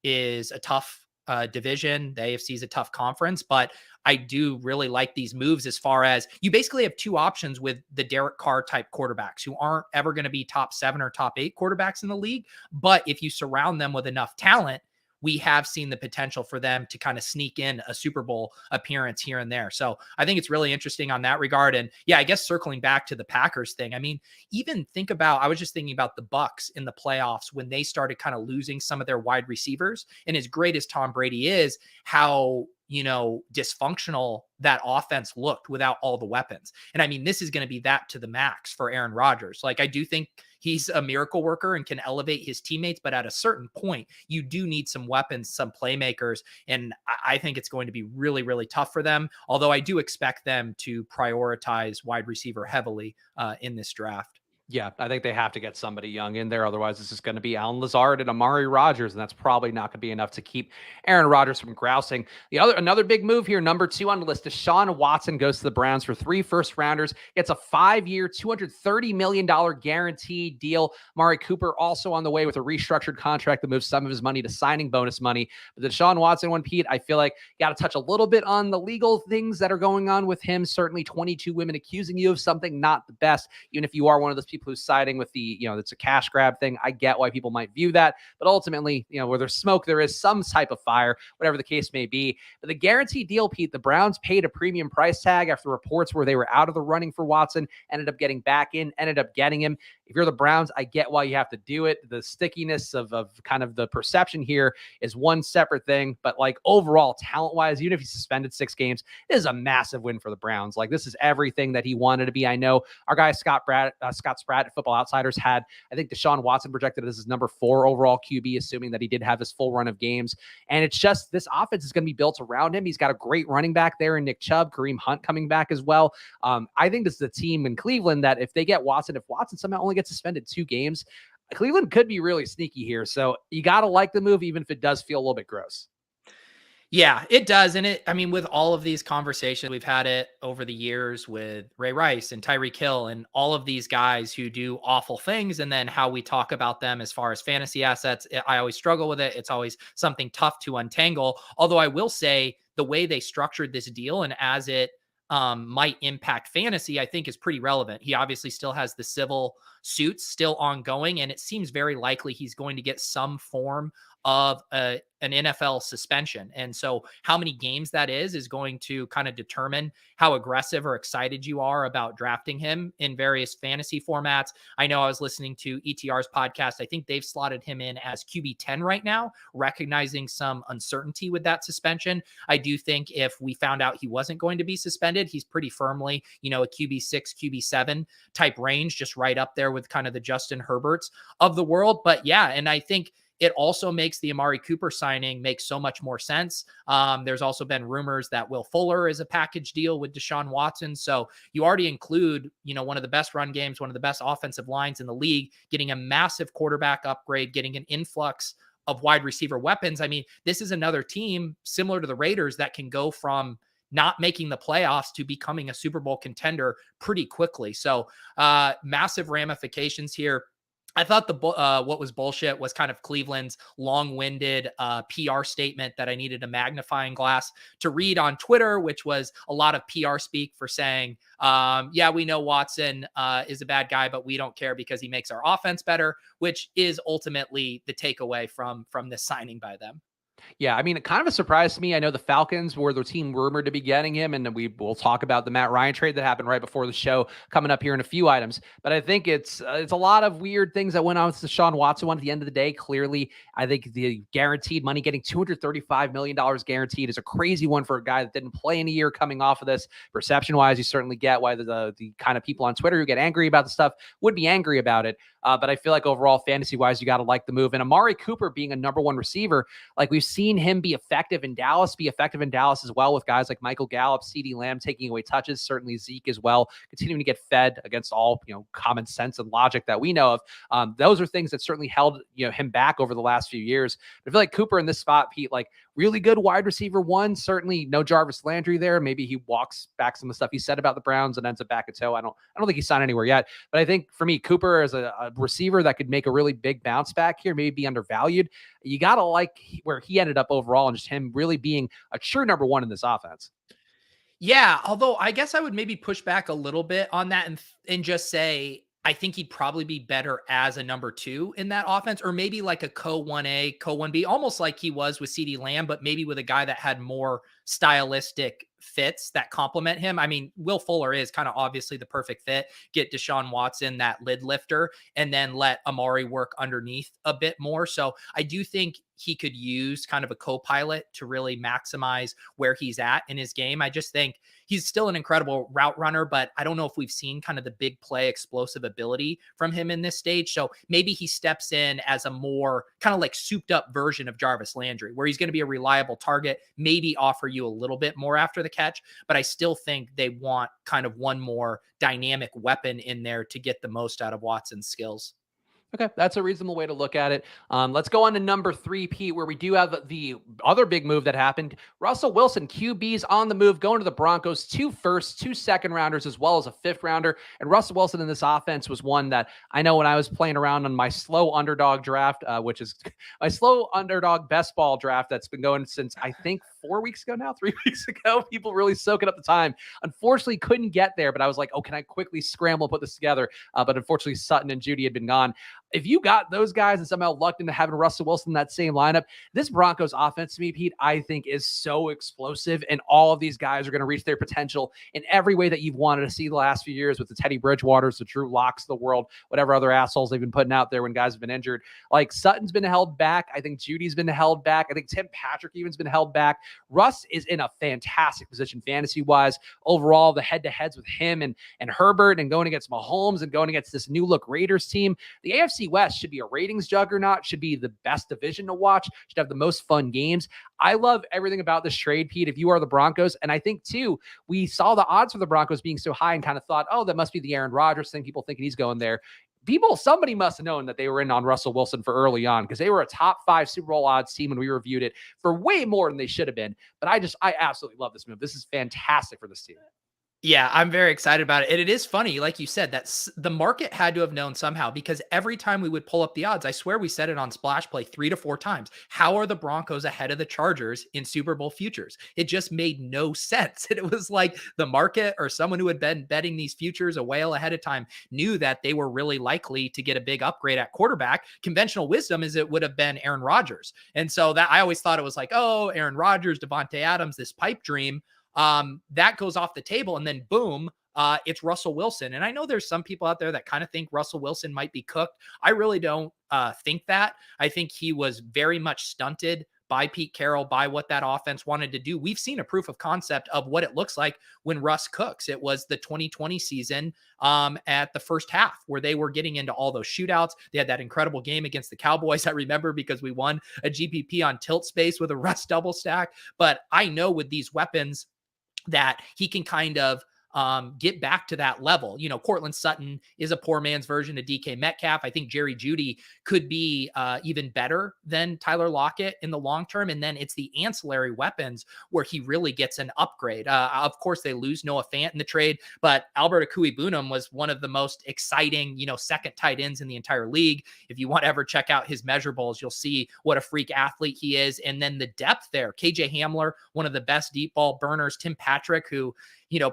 is a tough division. The AFC is a tough conference, but I do really like these moves as far as you basically have 2 options with the Derek Carr type quarterbacks who aren't ever going to be top 7 or top 8 quarterbacks in the league. But if you surround them with enough talent, we have seen the potential for them to kind of sneak in a Super Bowl appearance here and there. So I think it's really interesting on that regard. And yeah, I guess circling back to the Packers thing, I mean, even think about, I was just thinking about the Bucs in the playoffs when they started kind of losing some of their wide receivers. And as great as Tom Brady is, how dysfunctional that offense looked without all the weapons. And I mean, this is going to be that to the max for Aaron Rodgers. Like, I do think he's a miracle worker and can elevate his teammates, but at a certain point, you do need some weapons, some playmakers. And I think it's going to be really, really tough for them. Although I do expect them to prioritize wide receiver heavily in this draft. Yeah, I think they have to get somebody young in there. Otherwise, this is going to be Alan Lazard and Amari Rodgers, and that's probably not going to be enough to keep Aaron Rodgers from grousing. Another big move here, number 2 on the list, Deshaun Watson goes to the Browns for 3 first-rounders. Gets a 5-year, $230 million guaranteed deal. Amari Cooper also on the way with a restructured contract that moves some of his money to signing bonus money. But the Deshaun Watson one, Pete, I feel like you got to touch a little bit on the legal things that are going on with him. Certainly 22 women accusing you of something, not the best. Even if you are one of those people who's siding with the, it's a cash grab thing. I get why people might view that, but ultimately, where there's smoke, there is some type of fire, whatever the case may be. But the guarantee deal, Pete, the Browns paid a premium price tag after reports where they were out of the running for Watson, ended up getting back in, ended up getting him. If you're the Browns, I get why you have to do it. The stickiness of kind of the perception here is one separate thing, but like overall talent-wise, even if he suspended 6 games, this is a massive win for the Browns. Like this is everything that he wanted to be. I know our guy Scott Spratt at Football Outsiders had, I think Deshaun Watson projected as his number 4 overall QB, assuming that he did have his full run of games. And it's just, this offense is going to be built around him. He's got a great running back there in Nick Chubb, Kareem Hunt coming back as well. I think this is a team in Cleveland that if they get Watson, if Watson somehow only gets suspended 2 games, Cleveland could be really sneaky here. So you got to like the move, even if it does feel a little bit gross. Yeah, it does. And with all of these conversations, we've had it over the years with Ray Rice and Tyreek Hill and all of these guys who do awful things. And then how we talk about them as far as fantasy assets, I always struggle with it. It's always something tough to untangle. Although I will say the way they structured this deal and as it might impact fantasy, I think is pretty relevant. He obviously still has the civil suits still ongoing, and it seems very likely he's going to get some form of an NFL suspension. And so how many games that is going to kind of determine how aggressive or excited you are about drafting him in various fantasy formats. I know I was listening to ETR's podcast. I think they've slotted him in as QB 10 right now, recognizing some uncertainty with that suspension. I do think if we found out he wasn't going to be suspended, he's pretty firmly, a QB 6, QB 7 type range, just right up there with kind of the Justin Herberts of the world. But yeah, and I think it also makes the Amari Cooper signing make so much more sense. There's also been rumors that Will Fuller is a package deal with Deshaun Watson. So you already include, one of the best run games, one of the best offensive lines in the league, getting a massive quarterback upgrade, getting an influx of wide receiver weapons. I mean, this is another team similar to the Raiders that can go from not making the playoffs to becoming a Super Bowl contender pretty quickly. So massive ramifications here. I thought what was bullshit was kind of Cleveland's long-winded PR statement that I needed a magnifying glass to read on Twitter, which was a lot of PR speak for saying, yeah, we know Watson is a bad guy, but we don't care because he makes our offense better, which is ultimately the takeaway from this signing by them. Yeah, I mean, kind of a surprise to me. I know the Falcons were the team rumored to be getting him, and we will talk about the Matt Ryan trade that happened right before the show coming up here in a few items. But I think it's a lot of weird things that went on with the Deshaun Watson one. At the end of the day, clearly, I think the guaranteed money, getting $235 million guaranteed, is a crazy one for a guy that didn't play in a year coming off of this. Perception-wise, you certainly get why the kind of people on Twitter who get angry about the stuff would be angry about it. But I feel like overall, fantasy-wise, you got to like the move. And Amari Cooper being a number one receiver, like we've seen him be effective in Dallas as well with guys like Michael Gallup, CeeDee Lamb taking away touches, certainly Zeke as well, continuing to get fed against all common sense and logic that we know of. Those are things that certainly held him back over the last few years. But I feel like Cooper in this spot, Pete, like really good wide receiver one. Certainly no Jarvis Landry there. Maybe he walks back some of the stuff he said about the Browns and ends up back a toe. I don't think he's signed anywhere yet. But I think for me, Cooper is a receiver that could make a really big bounce back here, maybe be undervalued. You got to like where he ended up overall and just him really being a true number one in this offense. Yeah, although I guess I would maybe push back a little bit on that and just say I think he'd probably be better as a number two in that offense, or maybe like a co-1A, co-1B, almost like he was with CeeDee Lamb, but maybe with a guy that had more stylistic fits that complement him. I mean, Will Fuller is kind of obviously the perfect fit. Get Deshaun Watson, that lid lifter, and then let Amari work underneath a bit more. So I do think he could use kind of a co-pilot to really maximize where he's at in his game. I just think he's still an incredible route runner, but I don't know if we've seen kind of the big play explosive ability from him in this stage. So maybe he steps in as a more kind of like souped up version of Jarvis Landry, where he's going to be a reliable target, maybe offer you a little bit more after the catch. But I still think they want kind of one more dynamic weapon in there to get the most out of Watson's skills. Okay, that's a reasonable way to look at it. Let's go on to number 3, Pete, where we do have the other big move that happened. Russell Wilson, QB's on the move, going to the Broncos, 2 firsts, 2 second-rounders, as well as a 5th-rounder. And Russell Wilson in this offense was one that I know when I was playing around on my slow underdog draft, which is my slow underdog best ball draft that's been going since, I think, 4 weeks ago now, 3 weeks ago. People really soaking up the time. Unfortunately, couldn't get there, but I was like, oh, can I quickly scramble and put this together? But unfortunately, Sutton and Judy had been gone. If you got those guys and somehow lucked into having Russell Wilson in that same lineup, this Broncos offense to me, Pete, I think is so explosive, and all of these guys are going to reach their potential in every way that you've wanted to see the last few years with the Teddy Bridgewaters, the Drew Locks of the world, whatever other assholes they've been putting out there when guys have been injured. Like Sutton's been held back. I think Judy's been held back. I think Tim Patrick even's been held back. Russ is in a fantastic position fantasy-wise. Overall, the head-to-heads with him and Herbert and going against Mahomes and going against this new-look Raiders team, the AFC West should be a ratings juggernaut, should be the best division to watch, should have the most fun games. I love everything about this trade, Pete, if you are the Broncos. And I think, too, we saw the odds for the Broncos being so high and kind of thought, oh, that must be the Aaron Rodgers thing, people thinking he's going there. Somebody must have known that they were in on Russell Wilson for early on, because they were a top 5 Super Bowl odds team when we reviewed it for way more than they should have been. But I absolutely love this move. This is fantastic for this team. Yeah, I'm very excited about it. And it is funny, like you said, that the market had to have known somehow, because every time we would pull up the odds, I swear we said it on Splash Play 3 to 4 times. How are the Broncos ahead of the Chargers in Super Bowl futures? It just made no sense. And it was like the market or someone who had been betting these futures a whale ahead of time knew that they were really likely to get a big upgrade at quarterback. Conventional wisdom is it would have been Aaron Rodgers. And so that I always thought it was like, oh, Aaron Rodgers, Davante Adams, this pipe dream. That goes off the table, and then boom, it's Russell Wilson. And I know there's some people out there that kind of think Russell Wilson might be cooked. I really don't think that. I think he was very much stunted by Pete Carroll, by what that offense wanted to do. We've seen a proof of concept of what it looks like when Russ cooks. It was the 2020 season at the first half where they were getting into all those shootouts. They had that incredible game against the Cowboys, I remember, because we won a GPP on tilt space with a Russ double stack. But I know with these weapons that he can kind of get back to that level. Cortland Sutton is a poor man's version of DK Metcalf. I think Jerry Jeudy could be even better than Tyler Lockett in the long term. And then it's the ancillary weapons where he really gets an upgrade. Of course, they lose Noah Fant in the trade, but Albert Akui-Bunam was one of the most exciting, second tight ends in the entire league. If you want to ever check out his measurables, you'll see what a freak athlete he is. And then the depth there, KJ Hamler, one of the best deep ball burners, Tim Patrick, who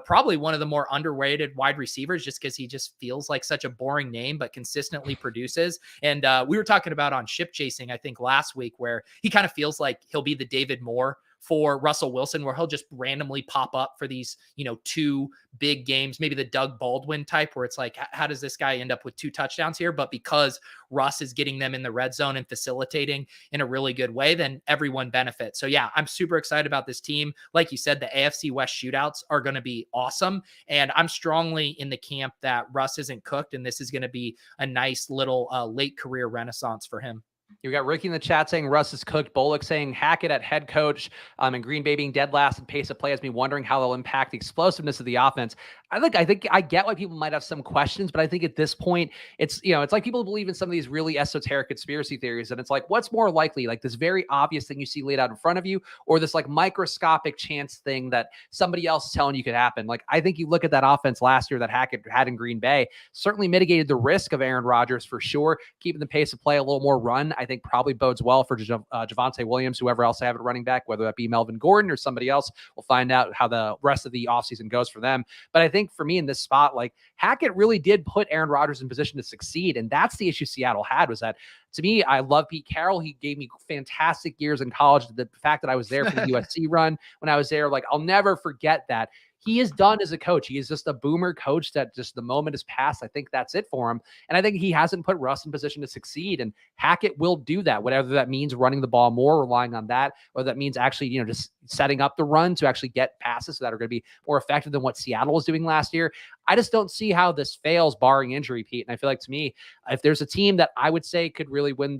probably one of the more underrated wide receivers just because he just feels like such a boring name, but consistently produces. And we were talking about on Ship Chasing, I think last week, where he kind of feels like he'll be the David Moore for Russell Wilson, where he'll just randomly pop up for these, two big games, maybe the Doug Baldwin type, where it's like, how does this guy end up with 2 touchdowns here? But because Russ is getting them in the red zone and facilitating in a really good way, then everyone benefits. So yeah, I'm super excited about this team. Like you said, the AFC West shootouts are going to be awesome. And I'm strongly in the camp that Russ isn't cooked, and this is going to be a nice little late career renaissance for him. You got Ricky in the chat saying Russ is cooked. Bullock saying Hackett at head coach, and Green Bay being dead last in pace of play has me wondering how they'll impact the explosiveness of the offense. I think I get why people might have some questions, but I think at this point, it's like people believe in some of these really esoteric conspiracy theories, and it's like, what's more likely, like this very obvious thing you see laid out in front of you, or this like microscopic chance thing that somebody else is telling you could happen? Like, I think you look at that offense last year that Hackett had in Green Bay, certainly mitigated the risk of Aaron Rodgers for sure, keeping the pace of play a little more run. I think probably bodes well for Javonte Williams, whoever else I have at running back, whether that be Melvin Gordon or somebody else. We'll find out how the rest of the offseason goes for them. But I think for me in this spot, like Hackett really did put Aaron Rodgers in position to succeed. And that's the issue Seattle had, was that, to me, I love Pete Carroll. He gave me fantastic years in college. The fact that I was there for the USC run when I was there, like I'll never forget that. He is done as a coach. He is just a boomer coach that just the moment has passed. I think that's it for him. And I think he hasn't put Russ in position to succeed. And Hackett will do that, whatever that means, running the ball more, relying on that, or that means actually, just setting up the run to actually get passes that are going to be more effective than what Seattle was doing last year. I just don't see how this fails barring injury, Pete. And I feel like, to me, if there's a team that I would say could really win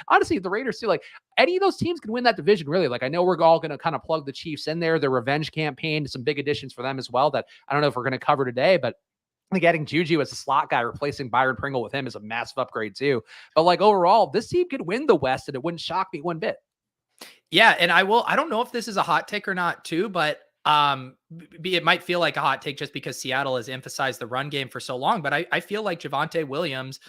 honestly, the Raiders too, like any of those teams can win that division, really. Like, I know we're all going to kind of plug the Chiefs in there, their revenge campaign, some big additions for them as well that I don't know if we're going to cover today, but I think adding Juju as a slot guy, replacing Byron Pringle with him, is a massive upgrade too. But like overall, this team could win the West, and it wouldn't shock me one bit. Yeah, and I don't know if this is a hot take or not too, but it might feel like a hot take just because Seattle has emphasized the run game for so long, but I feel like Javonte Williams,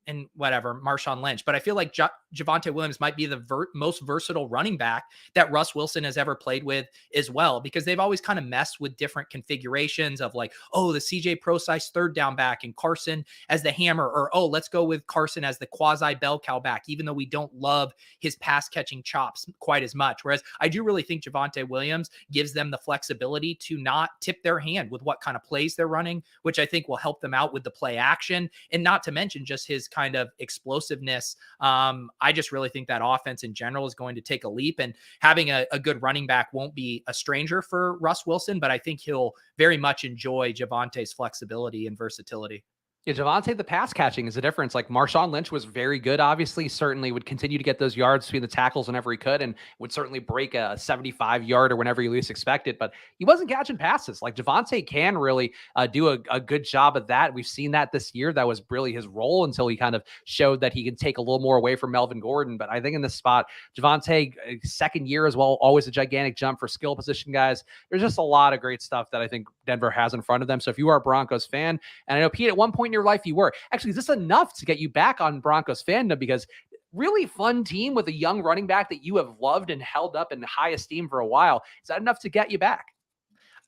and whatever, Marshawn Lynch, but I feel like Javonte Williams might be the most versatile running back that Russ Wilson has ever played with as well, because they've always kind of messed with different configurations of like, oh, the CJ Prosise third down back and Carson as the hammer, or, oh, let's go with Carson as the quasi bell cow back, even though we don't love his pass catching chops quite as much. Whereas I do really think Javonte Williams gives them the flexibility to not tip their hand with what kind of plays they're running, which I think will help them out with the play action, and not to mention just his kind of explosiveness. I just really think that offense in general is going to take a leap, and having a good running back won't be a stranger for Russ Wilson, but I think he'll very much enjoy Javonte's flexibility and versatility. Yeah, Javonte, the pass catching is a difference. Like Marshawn Lynch was very good, obviously, certainly would continue to get those yards between the tackles whenever he could, and would certainly break a 75-yard or whenever you least expect it, but he wasn't catching passes. Like Javonte can really do a good job of that. We've seen that this year. That was really his role until he kind of showed that he can take a little more away from Melvin Gordon. But I think in this spot, Javonte, second year as well, always a gigantic jump for skill position guys. There's just a lot of great stuff that I think Denver has in front of them. So if you are a Broncos fan, and I know, Pete, at one point in your life you were. Actually, is this enough to get you back on Broncos fandom? Because really fun team with a young running back that you have loved and held up in high esteem for a while. Is that enough to get you back?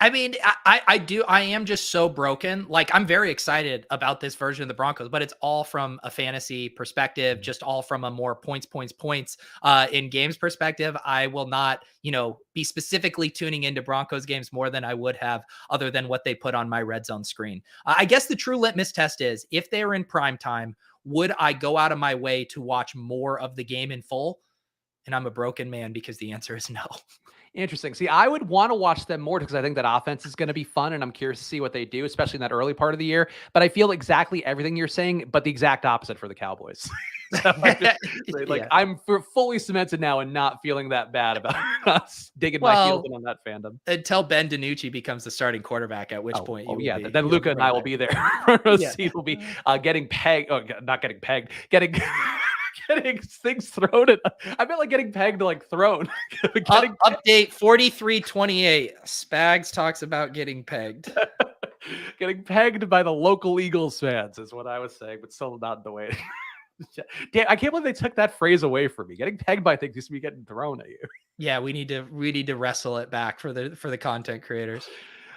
I mean, I am just so broken. Like, I'm very excited about this version of the Broncos, but it's all from a fantasy perspective, just all from a more points in games perspective. I will not, be specifically tuning into Broncos games more than I would have other than what they put on my red zone screen. I guess the true litmus test is, if they're in prime time, would I go out of my way to watch more of the game in full? And I'm a broken man because the answer is no. Interesting. See, I would want to watch them more because I think that offense is going to be fun and I'm curious to see what they do, especially in that early part of the year. But I feel exactly everything you're saying, but the exact opposite for the Cowboys. So Yeah. I'm fully cemented now and not feeling that bad about us digging my heels in Well, on that fandom. until Ben DiNucci becomes the starting quarterback, at which Oh, point oh you will yeah. be Then you'll Luca be and right I will there. be there. Our Yeah. seat will be getting pegged. Oh, not getting pegged. Getting getting things thrown at. I meant like getting pegged, like thrown. Getting Update 4328. Spags talks about getting pegged. getting pegged by the local Eagles fans is what I was saying, but still not the way. Damn, I can't believe they took that phrase away from me. Getting pegged by things used to be getting thrown at you. Yeah, we need to wrestle it back for the content creators.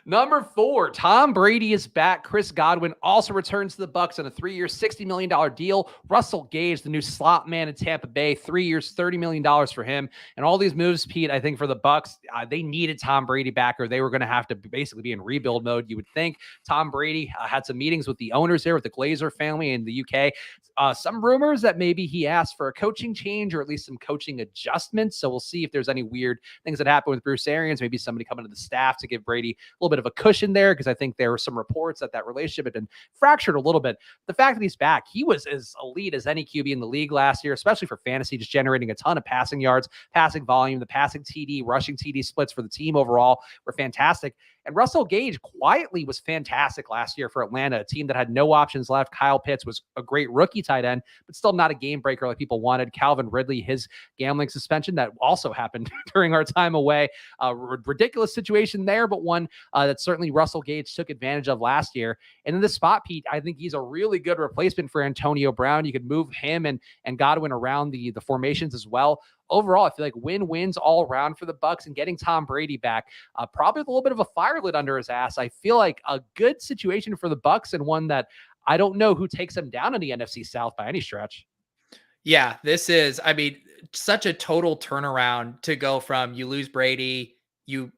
Number 4, Tom Brady is back. Chris Godwin also returns to the Bucs on a 3-year, $60 million deal. Russell Gage, the new slot man in Tampa Bay, 3 years, $30 million for him. And all these moves, Pete, I think for the Bucs, they needed Tom Brady back, or they were going to have to basically be in rebuild mode. You would think Tom Brady had some meetings with the owners there, with the Glazer family in the UK. Some rumors that maybe he asked for a coaching change or at least some coaching adjustments. So we'll see if there's any weird things that happen with Bruce Arians. Maybe somebody coming to the staff to give Brady a little bit of a cushion there, because I think there were some reports that relationship had been fractured a little bit. The fact that he's back, he was as elite as any QB in the league last year, especially for fantasy, just generating a ton of passing yards, passing volume. The passing TD, rushing TD splits for the team overall were fantastic. And Russell Gage quietly was fantastic last year for Atlanta, a team that had no options left. Kyle Pitts was a great rookie tight end, but still not a game breaker like people wanted. Calvin Ridley, his gambling suspension that also happened during our time away. Ridiculous situation there, but one that certainly Russell Gage took advantage of last year. And in the spot, Pete, I think he's a really good replacement for Antonio Brown. You could move him and Godwin around the formations as well. Overall, I feel like win-wins all around for the Bucs, and getting Tom Brady back, probably with a little bit of a fire lit under his ass. I feel like a good situation for the Bucs, and one that I don't know who takes them down in the NFC South by any stretch. Yeah, this is, I mean, such a total turnaround to go from you lose Brady, you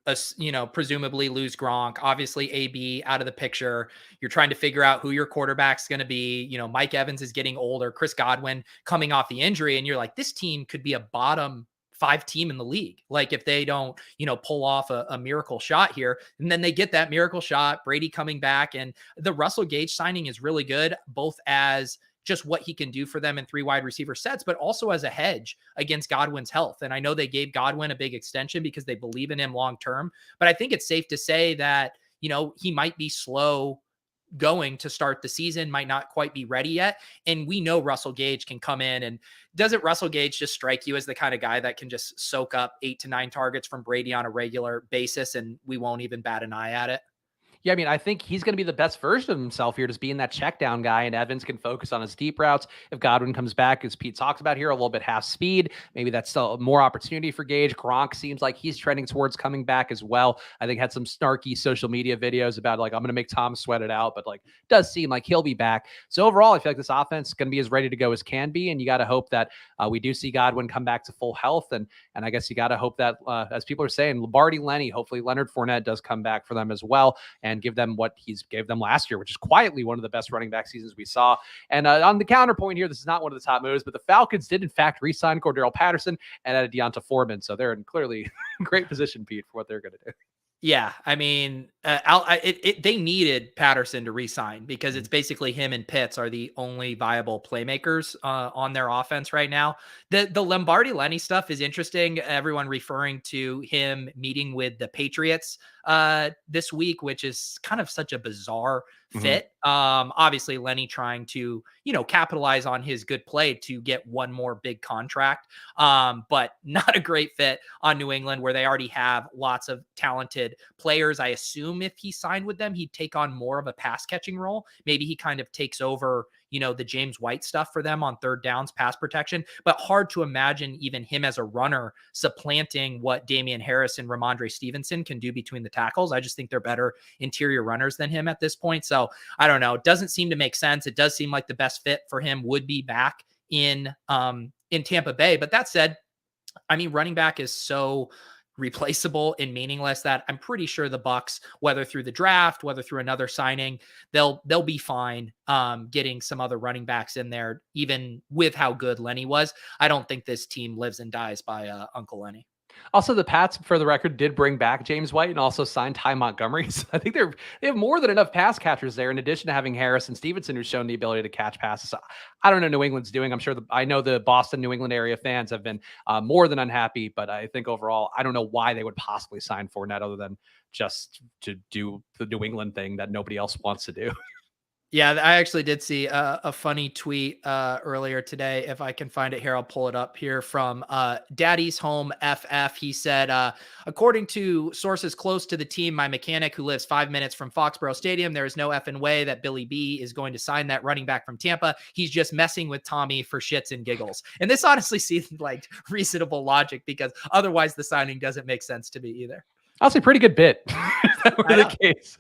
presumably lose Gronk, obviously AB out of the picture. You're trying to figure out who your quarterback's going to be. Mike Evans is getting older, Chris Godwin coming off the injury, and you're like, this team could be a bottom 5 team in the league. Like if they don't, pull off a miracle shot here, and then they get that miracle shot, Brady coming back, and the Russell Gage signing is really good, both as just what he can do for them in 3 wide receiver sets, but also as a hedge against Godwin's health. And I know they gave Godwin a big extension because they believe in him long-term, but I think it's safe to say that, he might be slow going to start the season, might not quite be ready yet. And we know Russell Gage can come in, and doesn't Russell Gage just strike you as the kind of guy that can just soak up 8 to 9 targets from Brady on a regular basis and we won't even bat an eye at it? Yeah, I mean, I think he's going to be the best version of himself here, just being that check down guy, and Evans can focus on his deep routes. If Godwin comes back, as Pete talks about here, a little bit half speed, maybe that's still more opportunity for Gage. Gronk seems like he's trending towards coming back as well. I think had some snarky social media videos about like, I'm going to make Tom sweat it out, but like does seem like he'll be back. So overall, I feel like this offense is going to be as ready to go as can be, and you got to hope that we do see Godwin come back to full health, and I guess you got to hope that, as people are saying, Lombardi, Lenny, hopefully Leonard Fournette does come back for them as well and give them what he gave them last year, which is quietly one of the best running back seasons we saw. And on the counterpoint here, this is not one of the top moves, but the Falcons did in fact re-sign Cordero Patterson and added Deonta Foreman. So they're in clearly great position, Pete, for what they're going to do. Yeah, I mean, they needed Patterson to re-sign because it's basically him and Pitts are the only viable playmakers on their offense right now. The Lombardi Lenny stuff is interesting. Everyone referring to him meeting with the Patriots this week, which is kind of such a bizarre fit. Obviously Lenny trying to, capitalize on his good play to get one more big contract. But not a great fit on New England, where they already have lots of talented players. I assume if he signed with them, he'd take on more of a pass catching role. Maybe he kind of takes over, the James White stuff for them on third downs, pass protection, but hard to imagine even him as a runner supplanting what Damian Harris and Ramondre Stevenson can do between the tackles. I just think they're better interior runners than him at this point. So I don't know. It doesn't seem to make sense. It does seem like the best fit for him would be back in Tampa Bay. But that said, I mean, running back is so replaceable and meaningless that I'm pretty sure the Bucs, whether through the draft, whether through another signing, they'll be fine getting some other running backs in there, even with how good Lenny was. I don't think this team lives and dies by Uncle Lenny. Also, the Pats, for the record, did bring back James White and also signed Ty Montgomery. So I think they have more than enough pass catchers there, in addition to having Harris and Stevenson, who's shown the ability to catch passes. So I don't know New England's doing. I'm sure I know the Boston, New England area fans have been more than unhappy, but I think overall, I don't know why they would possibly sign Fournette other than just to do the New England thing that nobody else wants to do. Yeah, I actually did see a funny tweet earlier today. If I can find it here, I'll pull it up here from Daddy's Home FF. He said, according to sources close to the team, my mechanic who lives 5 minutes from Foxborough Stadium, there is no effing way that Billy B is going to sign that running back from Tampa. He's just messing with Tommy for shits and giggles. And this honestly seems like reasonable logic, because otherwise the signing doesn't make sense to me either. I'll say pretty good bit. If that were the case.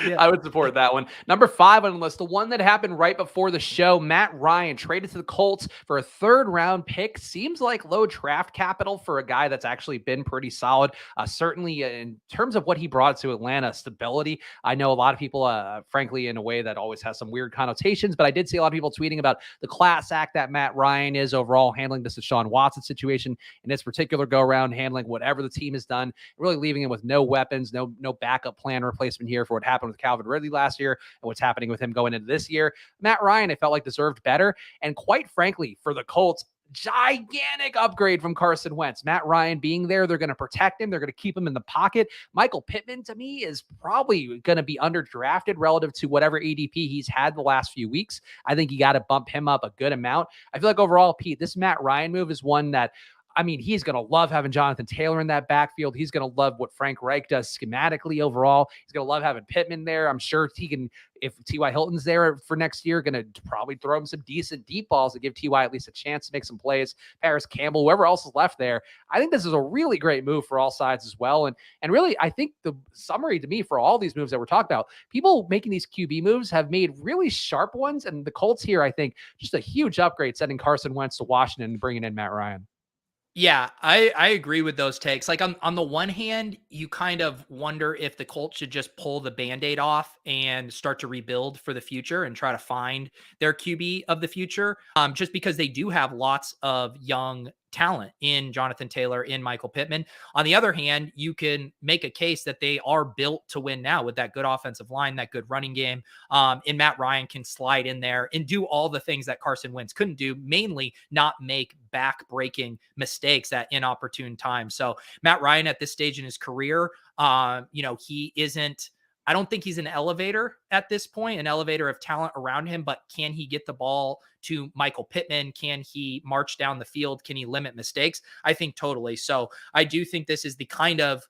Yeah. I would support that one. Number 5 on the list, the one that happened right before the show, Matt Ryan traded to the Colts for a 3rd-round pick. Seems like low draft capital for a guy that's actually been pretty solid. Certainly in terms of what he brought to Atlanta, stability. I know a lot of people, frankly, in a way that always has some weird connotations, but I did see a lot of people tweeting about the class act that Matt Ryan is overall handling this Deshaun Watson situation in this particular go-around, handling whatever the team has done, really leaving him with no weapons, no backup plan replacement here for what happened with Calvin Ridley last year and what's happening with him going into this year. Matt Ryan, I felt like deserved better. And quite frankly, for the Colts, gigantic upgrade from Carson Wentz. Matt Ryan being there, they're going to protect him. They're going to keep him in the pocket. Michael Pittman, to me, is probably going to be underdrafted relative to whatever ADP he's had the last few weeks. I think you got to bump him up a good amount. I feel like overall, Pete, this Matt Ryan move is one that, I mean, he's going to love having Jonathan Taylor in that backfield. He's going to love what Frank Reich does schematically overall. He's going to love having Pittman there. I'm sure he can, if T.Y. Hilton's there for next year, going to probably throw him some decent deep balls to give T.Y. at least a chance to make some plays. Paris Campbell, whoever else is left there. I think this is a really great move for all sides as well. And really, I think the summary to me for all these moves that we're talking about, people making these QB moves have made really sharp ones. And the Colts here, I think, just a huge upgrade, sending Carson Wentz to Washington and bringing in Matt Ryan. Yeah, I agree with those takes. Like on the one hand, you kind of wonder if the Colts should just pull the Band-Aid off and start to rebuild for the future and try to find their QB of the future. Just because they do have lots of young talent in Jonathan Taylor, in Michael Pittman. On the other hand, you can make a case that they are built to win now with that good offensive line, that good running game. And Matt Ryan can slide in there and do all the things that Carson Wentz couldn't do, mainly not make back-breaking mistakes at inopportune times. So Matt Ryan at this stage in his career, he isn't, I don't think he's an elevator at this point, an elevator of talent around him, but can he get the ball to Michael Pittman? Can he march down the field? Can he limit mistakes? I think totally. So I do think this is the kind of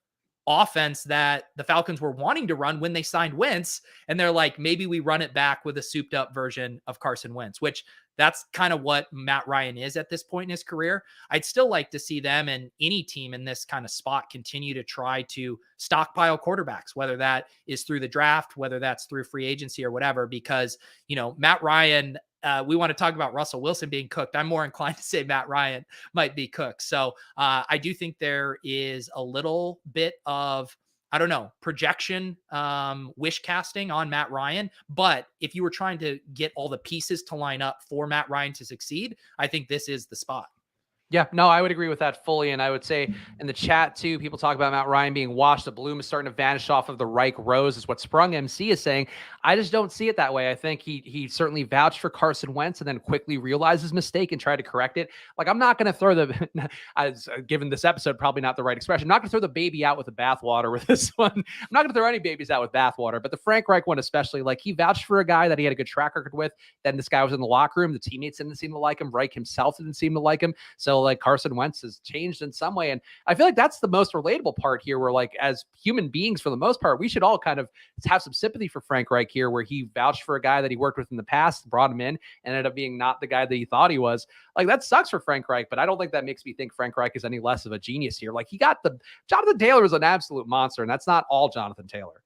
offense that the Falcons were wanting to run when they signed Wentz. And they're like, maybe we run it back with a souped up version of Carson Wentz, which that's kind of what Matt Ryan is at this point in his career. I'd still like to see them and any team in this kind of spot continue to try to stockpile quarterbacks, whether that is through the draft, whether that's through free agency or whatever, because, Matt Ryan, we want to talk about Russell Wilson being cooked. I'm more inclined to say Matt Ryan might be cooked. So I do think there is a little bit of, projection, wish casting on Matt Ryan. But if you were trying to get all the pieces to line up for Matt Ryan to succeed, I think this is the spot. Yeah, no, I would agree with that fully. And I would say in the chat too, people talk about Matt Ryan being washed. The bloom is starting to vanish off of the Reich rose is what Sprung MC is saying. I just don't see it that way. I think he certainly vouched for Carson Wentz and then quickly realized his mistake and tried to correct it. Like, I'm not going to throw as given this episode, probably not the right expression. I'm not going to throw the baby out with the bathwater with this one. I'm not going to throw any babies out with bathwater, but the Frank Reich one, especially, like, he vouched for a guy that he had a good track record with. Then this guy was in the locker room. The teammates didn't seem to like him. Reich himself didn't seem to like him. So, like, Carson Wentz has changed in some way. And I feel like that's the most relatable part here, where, like, as human beings, for the most part, we should all kind of have some sympathy for Frank Reich here, where he vouched for a guy that he worked with in the past, brought him in, and ended up being not the guy that he thought he was. Like, that sucks for Frank Reich, but I don't think that makes me think Frank Reich is any less of a genius here. Like, Jonathan Taylor is an absolute monster, and that's not all Jonathan Taylor.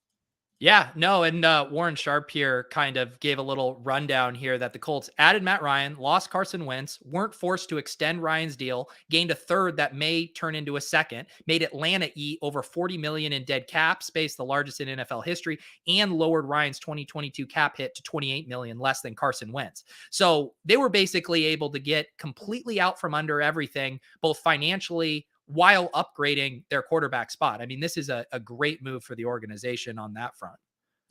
Yeah, no, and Warren Sharp here kind of gave a little rundown here that the Colts added Matt Ryan, lost Carson Wentz, weren't forced to extend Ryan's deal, gained a third that may turn into a second, made Atlanta eat over 40 million in dead cap space, the largest in NFL history, and lowered Ryan's 2022 cap hit to 28 million, less than Carson Wentz. So they were basically able to get completely out from under everything, both financially while upgrading their quarterback spot. I mean, this is a great move for the organization on that front.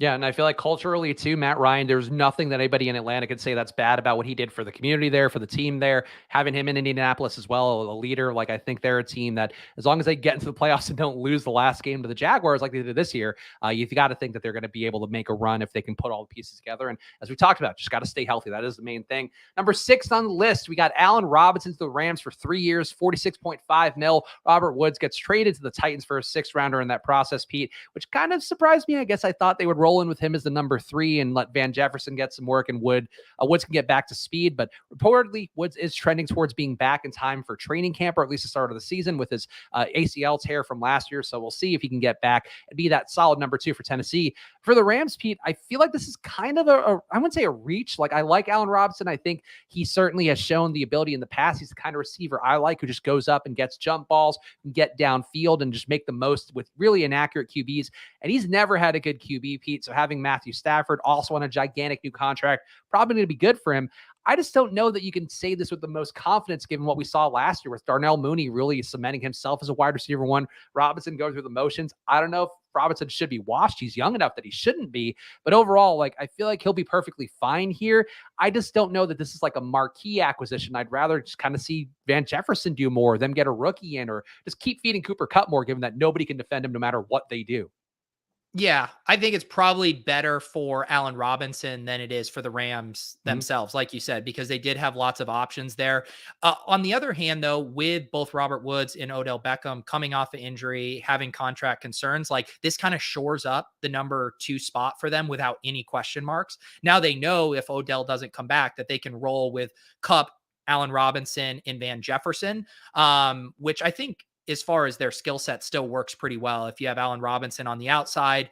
Yeah, and I feel like culturally too, Matt Ryan, there's nothing that anybody in Atlanta could say that's bad about what he did for the community there, for the team there. Having him in Indianapolis as well, a leader. Like, I think they're a team that, as long as they get into the playoffs and don't lose the last game to the Jaguars like they did this year, you've got to think that they're going to be able to make a run if they can put all the pieces together. And as we talked about, just got to stay healthy. That is the main thing. Number 6 on the list, we got Allen Robinson to the Rams for 3 years, 46.5 mil. Robert Woods gets traded to the Titans for a 6th rounder in that process, Pete, which kind of surprised me. I guess I thought they would roll in with him as the number 3 and let Van Jefferson get some work, and Woods can get back to speed. But reportedly, Woods is trending towards being back in time for training camp, or at least the start of the season, with his ACL tear from last year. So we'll see if he can get back and be that solid number 2 for Tennessee. For the Rams, Pete, I feel like this is kind of I wouldn't say a reach. Like, I like Allen Robinson. I think he certainly has shown the ability in the past. He's the kind of receiver I like, who just goes up and gets jump balls and get downfield and just make the most with really inaccurate QBs. And he's never had a good QB, Pete. So having Matthew Stafford also on a gigantic new contract, probably going to be good for him. I just don't know that you can say this with the most confidence, given what we saw last year with Darnell Mooney really cementing himself as a wide receiver 1. Robinson going through the motions. I don't know if Robinson should be washed. He's young enough that he shouldn't be. But overall, like, I feel like he'll be perfectly fine here. I just don't know that this is like a marquee acquisition. I'd rather just kind of see Van Jefferson do more, them get a rookie in, or just keep feeding Cooper Kupp more, given that nobody can defend him no matter what they do. Yeah, I think it's probably better for Allen Robinson than it is for the Rams themselves, like you said, because they did have lots of options there. On the other hand, though, with both Robert Woods and Odell Beckham coming off of injury, having contract concerns, like, this kind of shores up the number 2 spot for them without any question marks. Now they know if Odell doesn't come back that they can roll with Kupp, Allen Robinson, and Van Jefferson, which I think, as far as their skill set, still works pretty well. If you have Allen Robinson on the outside,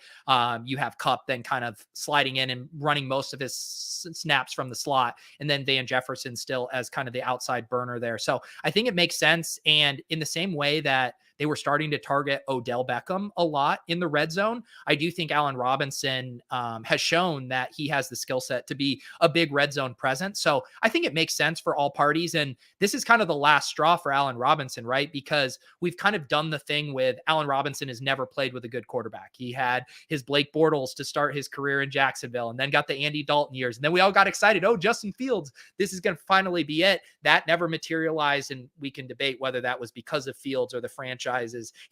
you have Kupp then kind of sliding in and running most of his snaps from the slot, and then Van Jefferson still as kind of the outside burner there. So I think it makes sense. And in the same way that they were starting to target Odell Beckham a lot in the red zone, I do think Allen Robinson has shown that he has the skill set to be a big red zone presence. So I think it makes sense for all parties. And this is kind of the last straw for Allen Robinson, right? Because we've kind of done the thing with Allen Robinson has never played with a good quarterback. He had his Blake Bortles to start his career in Jacksonville, and then got the Andy Dalton years. And then we all got excited. Oh, Justin Fields, this is going to finally be it. That never materialized. And we can debate whether that was because of Fields or the franchise's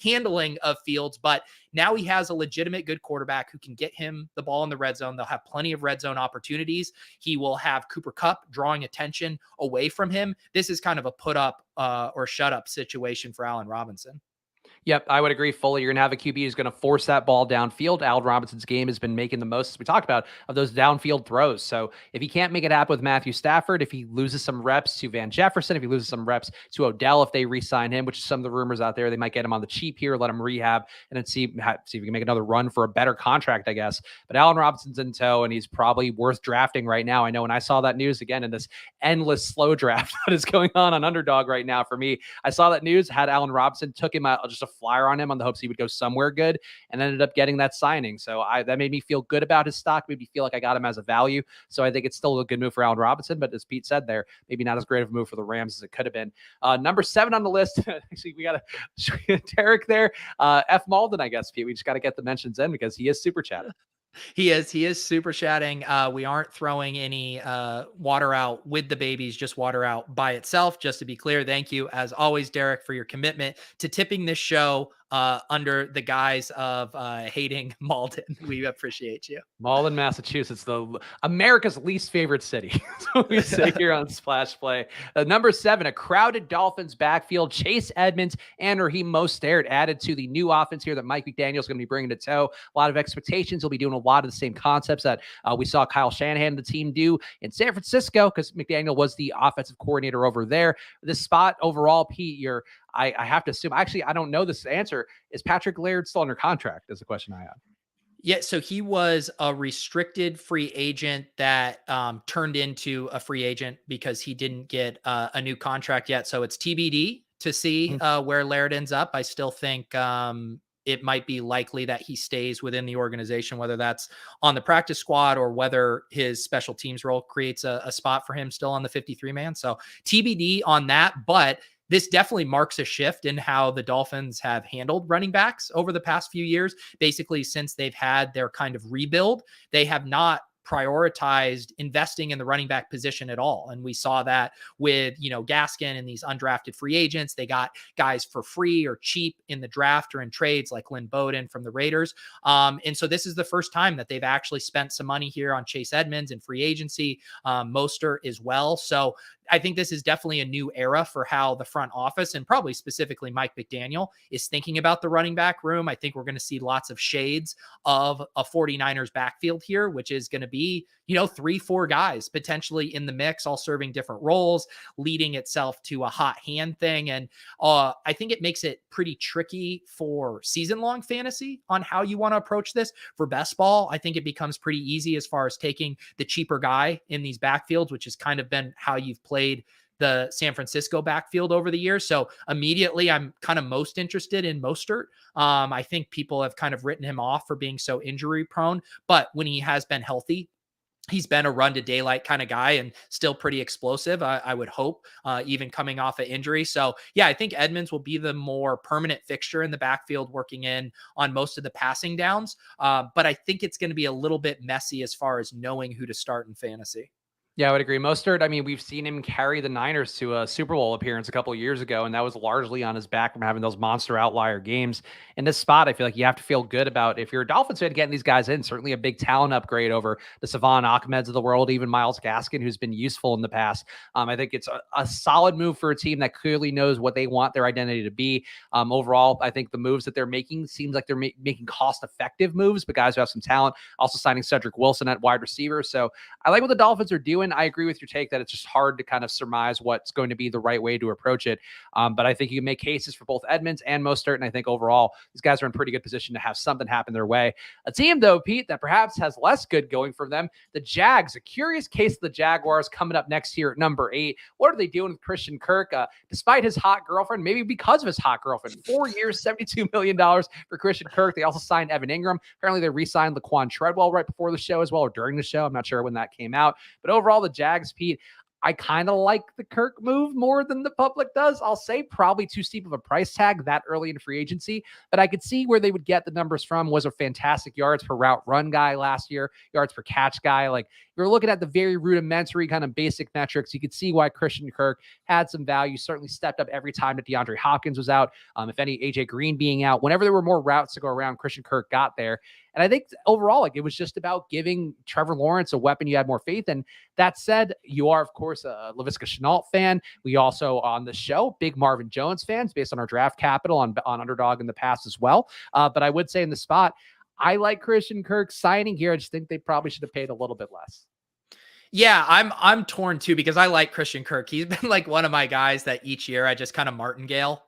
handling of Fields. But now he has a legitimate good quarterback who can get him the ball in the red zone. They'll have plenty of red zone opportunities. He will have Cooper Kupp drawing attention away from him. This is kind of a put up or shut up situation for Allen Robinson. Yep, I would agree fully. You're going to have a QB who's going to force that ball downfield. Allen Robinson's game has been making the most, as we talked about, of those downfield throws. So if he can't make it happen with Matthew Stafford, if he loses some reps to Van Jefferson, if he loses some reps to Odell, if they re-sign him, which is some of the rumors out there, they might get him on the cheap here, let him rehab, and then see if he can make another run for a better contract, I guess. But Allen Robinson's in tow, and he's probably worth drafting right now. I know when I saw that news again in this endless slow draft that is going on Underdog right now for me, I saw that news, had Allen Robinson, took him out, just a flyer on him on the hopes he would go somewhere good, and ended up getting that signing. So that made me feel good about his stock, made me feel like I got him as a value. So I think it's still a good move for Allen Robinson, but as Pete said there, maybe not as great of a move for the Rams as it could have been. Number 7 on the list, actually, we got a Derek there. F. Malden, I guess, Pete. We just got to get the mentions in because he is super chatting. He is super chatting. We aren't throwing any water out with the babies, just water out by itself. Just to be clear, thank you as always, Derek, for your commitment to tipping this show under the guise of hating Malden. We appreciate you. Malden, Massachusetts, America's least favorite city. So we say here on Splash Play. Number 7, a crowded Dolphins backfield. Chase Edmonds and Raheem Mostert added to the new offense here that Mike McDaniel is going to be bringing to tow. A lot of expectations. He'll be doing a lot of the same concepts that we saw Kyle Shanahan and the team do in San Francisco, because McDaniel was the offensive coordinator over there. This spot overall, Pete, I have to assume, actually, I don't know this answer. Is Patrick Laird still under contract? Is the question I have. Yeah, so he was a restricted free agent that turned into a free agent because he didn't get a new contract yet. So it's TBD to see Mhm. where Laird ends up. I still think it might be likely that he stays within the organization, whether that's on the practice squad or whether his special teams role creates a spot for him still on the 53 man. So TBD on that. But this definitely marks a shift in how the Dolphins have handled running backs over the past few years. Basically, since they've had their kind of rebuild, they have not prioritized investing in the running back position at all. And we saw that with, Gaskin and these undrafted free agents. They got guys for free or cheap in the draft or in trades like Lynn Bowden from the Raiders. And so this is the first time that they've actually spent some money here on Chase Edmonds and free agency, Mostert as well. So I think this is definitely a new era for how the front office and probably specifically Mike McDaniel is thinking about the running back room. I think we're going to see lots of shades of a 49ers backfield here, which is going to be, 3-4 guys potentially in the mix, all serving different roles, leading itself to a hot hand thing. And I think it makes it pretty tricky for season long fantasy on how you want to approach this. For best ball, I think it becomes pretty easy as far as taking the cheaper guy in these backfields, which has kind of been how you've played the San Francisco backfield over the years. So immediately I'm kind of most interested in Mostert. I think people have kind of written him off for being so injury prone, but when he has been healthy, he's been a run to daylight kind of guy and still pretty explosive. I would hope, even coming off an injury. So yeah, I think Edmonds will be the more permanent fixture in the backfield, working in on most of the passing downs. But I think it's going to be a little bit messy as far as knowing who to start in fantasy. Yeah, I would agree. Mostert, I mean, we've seen him carry the Niners to a Super Bowl appearance a couple of years ago, and that was largely on his back from having those monster outlier games. In this spot, I feel like you have to feel good about, if you're a Dolphins fan, getting these guys in. Certainly a big talent upgrade over the Savon Ahmeds of the world, even Myles Gaskin, who's been useful in the past. I think it's a solid move for a team that clearly knows what they want their identity to be. Overall, I think the moves that they're making seems like they're making cost-effective moves, but guys who have some talent. Also signing Cedric Wilson at wide receiver. So I like what the Dolphins are doing. I agree with your take that it's just hard to kind of surmise what's going to be the right way to approach it. But I think you can make cases for both Edmonds and Mostert. And I think overall, these guys are in pretty good position to have something happen their way. A team, though, Pete, that perhaps has less good going for them, the Jags. A curious case of the Jaguars coming up next year at number 8. What are they doing with Christian Kirk? Despite his hot girlfriend, maybe because of his hot girlfriend, 4 years, $72 million for Christian Kirk. They also signed Evan Ingram. Apparently, they re-signed Laquan Treadwell right before the show as well, or during the show. I'm not sure when that came out. But overall, the Jags, Pete, I kind of like the Kirk move more than the public does. I'll say probably too steep of a price tag that early in free agency, but I could see where they would get the numbers from. Was a fantastic yards per route run guy last year, yards per catch guy. Like, you're looking at the very rudimentary kind of basic metrics. You could see why Christian Kirk had some value, certainly stepped up every time that DeAndre Hopkins was out. If any, AJ Green being out, whenever there were more routes to go around, Christian Kirk got there. And I think overall, like, it was just about giving Trevor Lawrence a weapon you had more faith in. That said, you are, of course, a Laviska Shenault fan. We also, on the show, big Marvin Jones fans based on our draft capital on Underdog in the past as well. But I would say in the spot, I like Christian Kirk signing here. I just think they probably should have paid a little bit less. Yeah, I'm torn too because I like Christian Kirk. He's been like one of my guys that each year I just kind of martingale,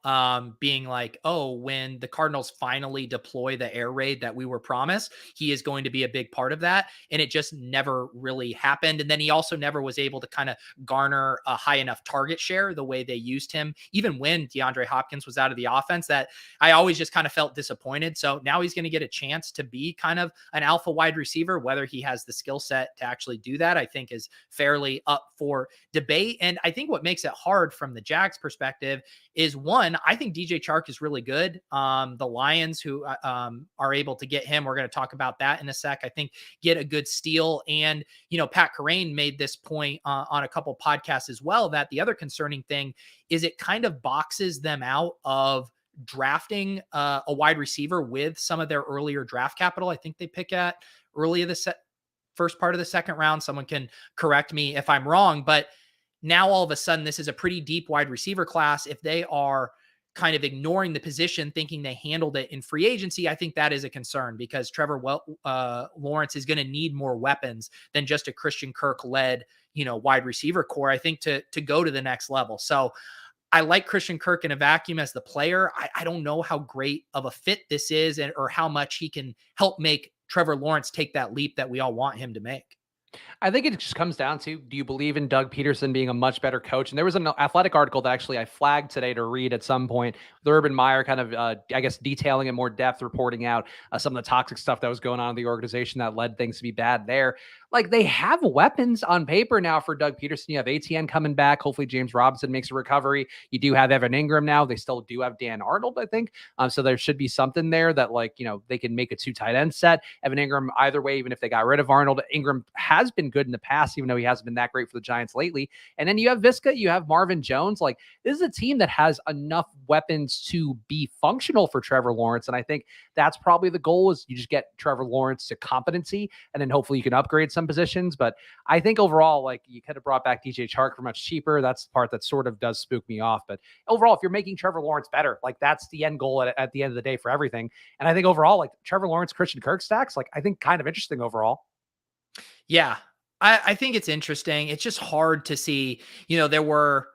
being like, oh, when the Cardinals finally deploy the air raid that we were promised, he is going to be a big part of that. And it just never really happened. And then he also never was able to kind of garner a high enough target share the way they used him, even when DeAndre Hopkins was out of the offense, that I always just kind of felt disappointed. So now he's going to get a chance to be kind of an alpha wide receiver. Whether he has the skill set to actually do that, I think is fairly up for debate. And I think what makes it hard from the Jags perspective is, one, I think DJ Chark is really good. The Lions, who are able to get him, we're going to talk about that in a sec, I think get a good steal. And, Pat Carrain made this point on a couple podcasts as well, that the other concerning thing is it kind of boxes them out of drafting a wide receiver with some of their earlier draft capital. I think they pick at early of the first part of the second round. Someone can correct me if I'm wrong, but now all of a sudden this is a pretty deep wide receiver class. If they are kind of ignoring the position, thinking they handled it in free agency, I think that is a concern because Trevor Lawrence is going to need more weapons than just a Christian Kirk led, wide receiver core, I think, to go to the next level. So I like Christian Kirk in a vacuum as the player. I don't know how great of a fit this is or how much he can help make Trevor Lawrence take that leap that we all want him to make. I think it just comes down to, do you believe in Doug Peterson being a much better coach? And there was an athletic article that actually I flagged today to read at some point with Urban Meyer kind of, I guess, detailing in more depth, reporting out some of the toxic stuff that was going on in the organization that led things to be bad there. Like, they have weapons on paper now for Doug Peterson. You have ATN coming back. Hopefully James Robinson makes a recovery. You do have Evan Ingram now. They still do have Dan Arnold, I think. So there should be something there that, like, you know, they can make a 2 tight end set. Evan Ingram, either way, even if they got rid of Arnold, Ingram has been good in the past, even though he hasn't been that great for the Giants lately. And then you have Visca, you have Marvin Jones. Like, this is a team that has enough weapons to be functional for Trevor Lawrence. And I think that's probably the goal, is you just get Trevor Lawrence to competency, and then hopefully you can upgrade some positions. But I think overall, like, you could have brought back DJ Chark for much cheaper. That's the part that sort of does spook me off. But overall, if you're making Trevor Lawrence better, like, that's the end goal at the end of the day for everything. And I think overall, like, Trevor Lawrence, Christian Kirk stacks, like, I think kind of interesting overall. Yeah, I think it's interesting. It's just hard to see, you know, there were,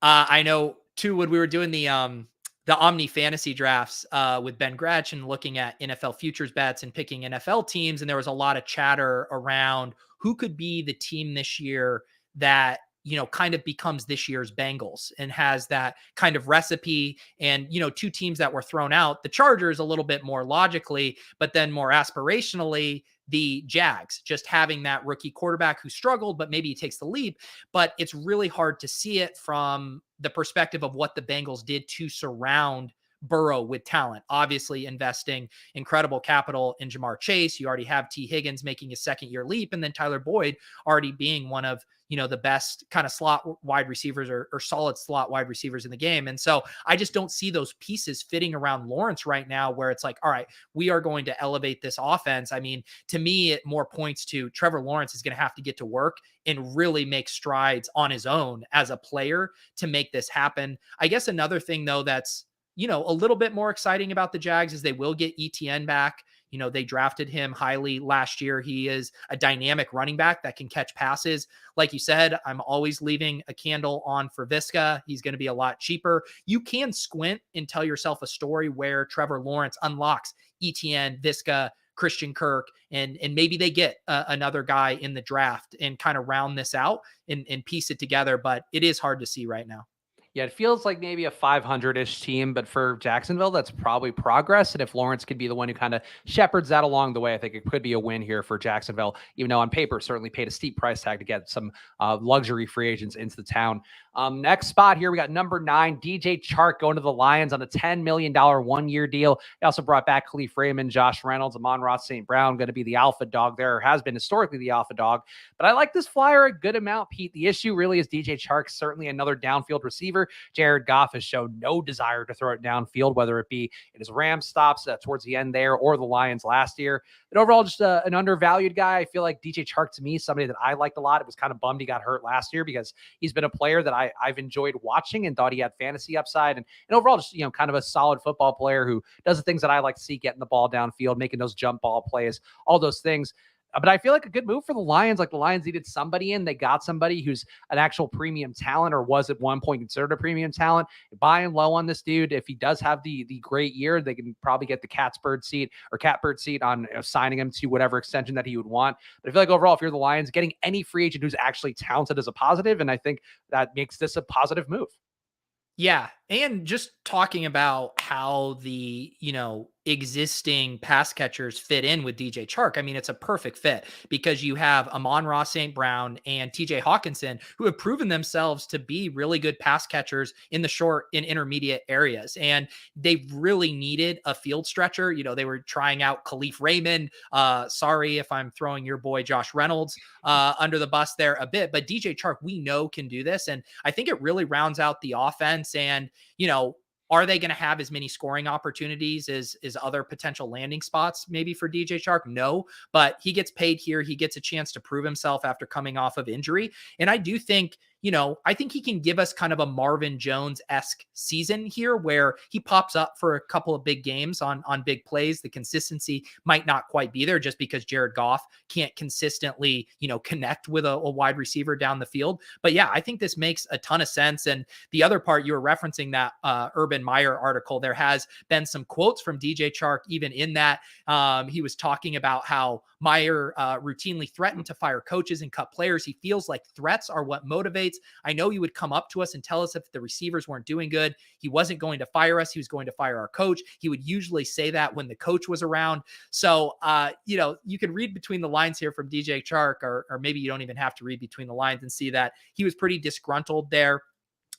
I know too, when we were doing the Omni fantasy drafts with Ben Gretch and looking at NFL futures bets and picking NFL teams, and there was a lot of chatter around who could be the team this year that, you know, kind of becomes this year's Bengals and has that kind of recipe. And, you know, 2 teams that were thrown out, the Chargers a little bit more logically, but then more aspirationally, the Jags, just having that rookie quarterback who struggled, but maybe he takes the leap. But it's really hard to see it from the perspective of what the Bengals did to surround Burrow with talent, obviously investing incredible capital in Jamar Chase. You already have T. Higgins making a 2nd-year leap, and then Tyler Boyd already being one of, you know, the best kind of slot wide receivers or solid slot wide receivers in the game. And so I just don't see those pieces fitting around Lawrence right now, where it's like, all right, we are going to elevate this offense. I mean, to me, it more points to Trevor Lawrence is going to have to get to work and really make strides on his own as a player to make this happen. I guess another thing, though, that's, you know, a little bit more exciting about the Jags is they will get ETN back. You know, they drafted him highly last year. He is a dynamic running back that can catch passes. Like you said, I'm always leaving a candle on for Visca. He's going to be a lot cheaper. You can squint and tell yourself a story where Trevor Lawrence unlocks ETN, Visca, Christian Kirk, and maybe they get another guy in the draft and kind of round this out and piece it together. But it is hard to see right now. Yeah, it feels like maybe a 500-ish team, but for Jacksonville, that's probably progress. And if Lawrence could be the one who kind of shepherds that along the way, I think it could be a win here for Jacksonville, even though on paper certainly paid a steep price tag to get some luxury free agents into the town. Next spot here, we got number 9, DJ Chark going to the Lions on a $10 million one-year deal. They also brought back Khalif Raymond, Josh Reynolds, Amon-Ra St. Brown, going to be the alpha dog there, or has been historically the alpha dog. But I like this flyer a good amount, Pete. The issue really is DJ Chark, certainly another downfield receiver. Jared Goff has shown no desire to throw it downfield, whether it be in his Rams stops towards the end there or the Lions last year. But overall, just an undervalued guy. I feel like DJ Chark, to me, is somebody that I liked a lot. It was kind of bummed he got hurt last year because he's been a player that I've enjoyed watching and thought he had fantasy upside. And overall, just, you know, kind of a solid football player who does the things that I like to see, getting the ball downfield, making those jump ball plays, all those things. But I feel like a good move for the Lions. Like, the Lions needed somebody in. They got somebody who's an actual premium talent, or was at one point considered a premium talent. Buying low on this dude. If he does have the great year, they can probably get the catbird seat on signing him to whatever extension that he would want. But I feel like overall, if you're the Lions, getting any free agent who's actually talented is a positive. And I think that makes this a positive move. Yeah. And just talking about how the, you know, existing pass catchers fit in with DJ Chark. I mean, it's a perfect fit because you have Amon-Ra St. Brown and TJ Hawkinson, who have proven themselves to be really good pass catchers in the short and intermediate areas. And they've really needed a field stretcher. You know, they were trying out Khalif Raymond. Sorry if I'm throwing your boy Josh Reynolds under the bus there a bit, but DJ Chark, we know, can do this. And I think it really rounds out the offense. And, you know, are they going to have as many scoring opportunities as other potential landing spots maybe for DJ Chark? No, but he gets paid here. He gets a chance to prove himself after coming off of injury. And I do think, I think he can give us kind of a Marvin Jones-esque season here where he pops up for a couple of big games on big plays. The consistency might not quite be there just because Jared Goff can't consistently, connect with a wide receiver down the field. But yeah, I think this makes a ton of sense. And the other part, you were referencing that Urban Meyer article. There has been some quotes from DJ Chark even in that. He was talking about how Meyer routinely threatened to fire coaches and cut players. He feels like threats are what motivates. I know he would come up to us and tell us if the receivers weren't doing good, he wasn't going to fire us. He was going to fire our coach. He would usually say that when the coach was around. So, you can read between the lines here from DJ Chark, or maybe you don't even have to read between the lines and see that he was pretty disgruntled there.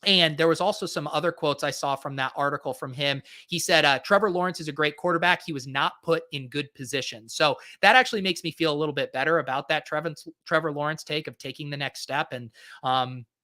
And there was also some other quotes I saw from that article from him. He said, Trevor Lawrence is a great quarterback. He was not put in good position. So that actually makes me feel a little bit better about that Trevor Lawrence take of taking the next step. And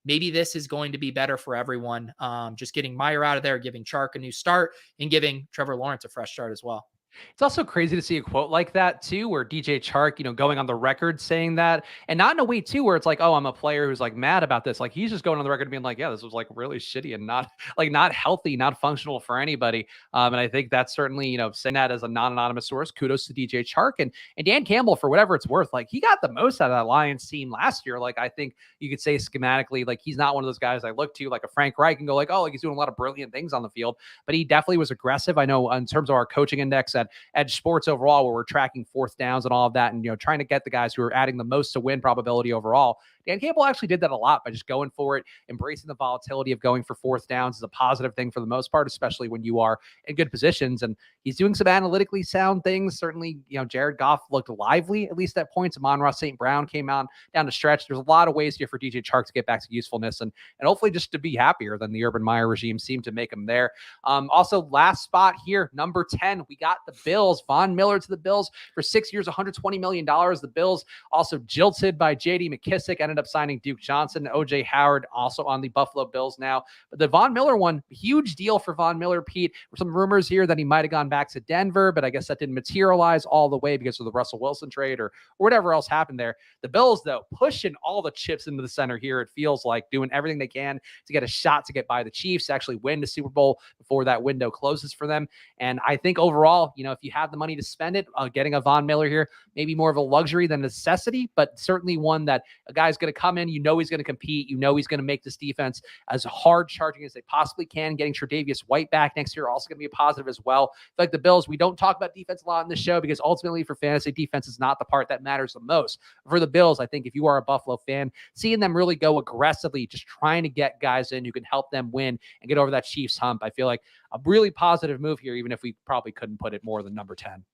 maybe this is going to be better for everyone. Just getting Meyer out of there, giving Chark a new start, and giving Trevor Lawrence a fresh start as well. It's also crazy to see a quote like that too, where DJ Chark, going on the record saying that, and not in a way too, where it's like, oh, I'm a player who's like mad about this. Like he's just going on the record being like, yeah, this was like really shitty and not healthy, not functional for anybody. And I think that's certainly, saying that as a non-anonymous source, kudos to DJ Chark and Dan Campbell for whatever it's worth. Like he got the most out of that Lions team last year. Like I think you could say schematically, like he's not one of those guys I look to like a Frank Reich and go like, oh, like he's doing a lot of brilliant things on the field, but he definitely was aggressive. I know in terms of our coaching index at Edge Sports overall, where we're tracking fourth downs and all of that, and trying to get the guys who are adding the most to win probability overall. Dan Campbell actually did that a lot by just going for it, embracing the volatility of going for fourth downs is a positive thing for the most part, especially when you are in good positions. And he's doing some analytically sound things. Certainly, Jared Goff looked lively, at least at points. Amon-Ra St. Brown came out down the stretch. There's a lot of ways here for DJ Chark to get back to usefulness and hopefully just to be happier than the Urban Meyer regime seemed to make him there. Also, last spot here, number 10, we got the Bills. Von Miller to the Bills for 6 years, $120 million. The Bills also jilted by J.D. McKissick, ended up signing Duke Johnson, O.J. Howard, also on the Buffalo Bills now. But the Von Miller one, huge deal for Von Miller, Pete. Some rumors here that he might have gone back to Denver, but I guess that didn't materialize all the way because of the Russell Wilson trade or whatever else happened there. The Bills, though, pushing all the chips into the center here. It feels like doing everything they can to get a shot to get by the Chiefs, to actually win the Super Bowl before that window closes for them. And I think overall, if you have the money to spend it, getting a Von Miller here, maybe more of a luxury than necessity, but certainly one that a guy's going to come in, he's going to compete, he's going to make this defense as hard charging as they possibly can. Getting Tre'Davious White back next year also going to be a positive as well. Like the Bills, we don't talk about defense a lot in this show because ultimately for fantasy, defense is not the part that matters the most. For the Bills, I think if you are a Buffalo fan, seeing them really go aggressively, just trying to get guys in who can help them win and get over that Chiefs hump, I feel like a really positive move here, even if we probably couldn't put it more than number 10.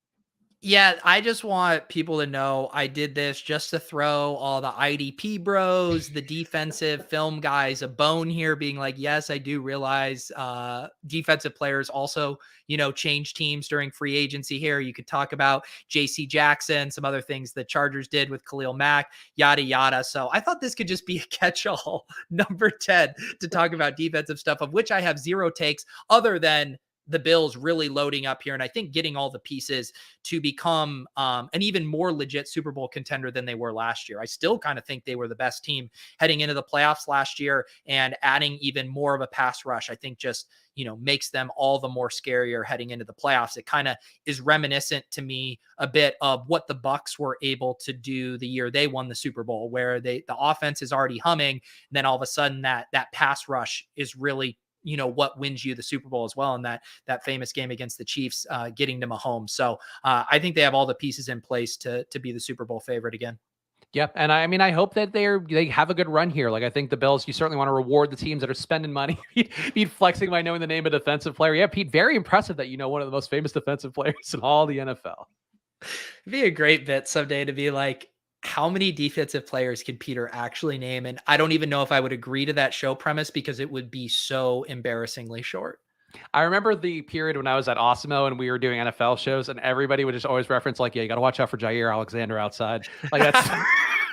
Yeah, I just want people to know I did this just to throw all the IDP bros, the defensive film guys a bone here, being like, yes, I do realize defensive players also, change teams during free agency here. You could talk about JC Jackson, some other things the Chargers did with Khalil Mack, yada, yada. So I thought this could just be a catch-all number 10 to talk about defensive stuff, of which I have zero takes other than the Bills really loading up here. And I think getting all the pieces to become an even more legit Super Bowl contender than they were last year. I still kind of think they were the best team heading into the playoffs last year, and adding even more of a pass rush, I think just, makes them all the more scarier heading into the playoffs. It kind of is reminiscent to me a bit of what the Bucs were able to do the year they won the Super Bowl, where the offense is already humming. And then all of a sudden that pass rush is really, what wins you the Super Bowl as well. And that famous game against the Chiefs, getting to Mahomes. So I think they have all the pieces in place to be the Super Bowl favorite again. Yep. And I hope that they have a good run here. Like I think the Bills, you certainly want to reward the teams that are spending money. Pete flexing by knowing the name of a defensive player. Yeah, Pete, very impressive that one of the most famous defensive players in all the NFL. It'd be a great bit someday to be like, how many defensive players can Peter actually name? And I don't even know if I would agree to that show premise because it would be so embarrassingly short. I remember the period when I was at Osmo and we were doing NFL shows, and everybody would just always reference like, yeah, you got to watch out for Jair Alexander outside. Like that's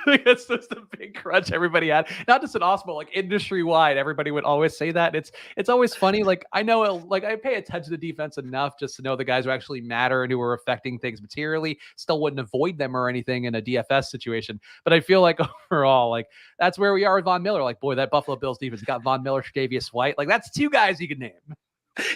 It's just a big crutch everybody had. Not just in Osmo, like industry wide, everybody would always say that. It's always funny. Like I know, like I pay attention to defense enough just to know the guys who actually matter and who are affecting things materially. Still wouldn't avoid them or anything in a DFS situation, but I feel like overall, like that's where we are with Von Miller. Like, boy, that Buffalo Bills defense got Von Miller, Tre'Davious White. Like that's two guys you could name.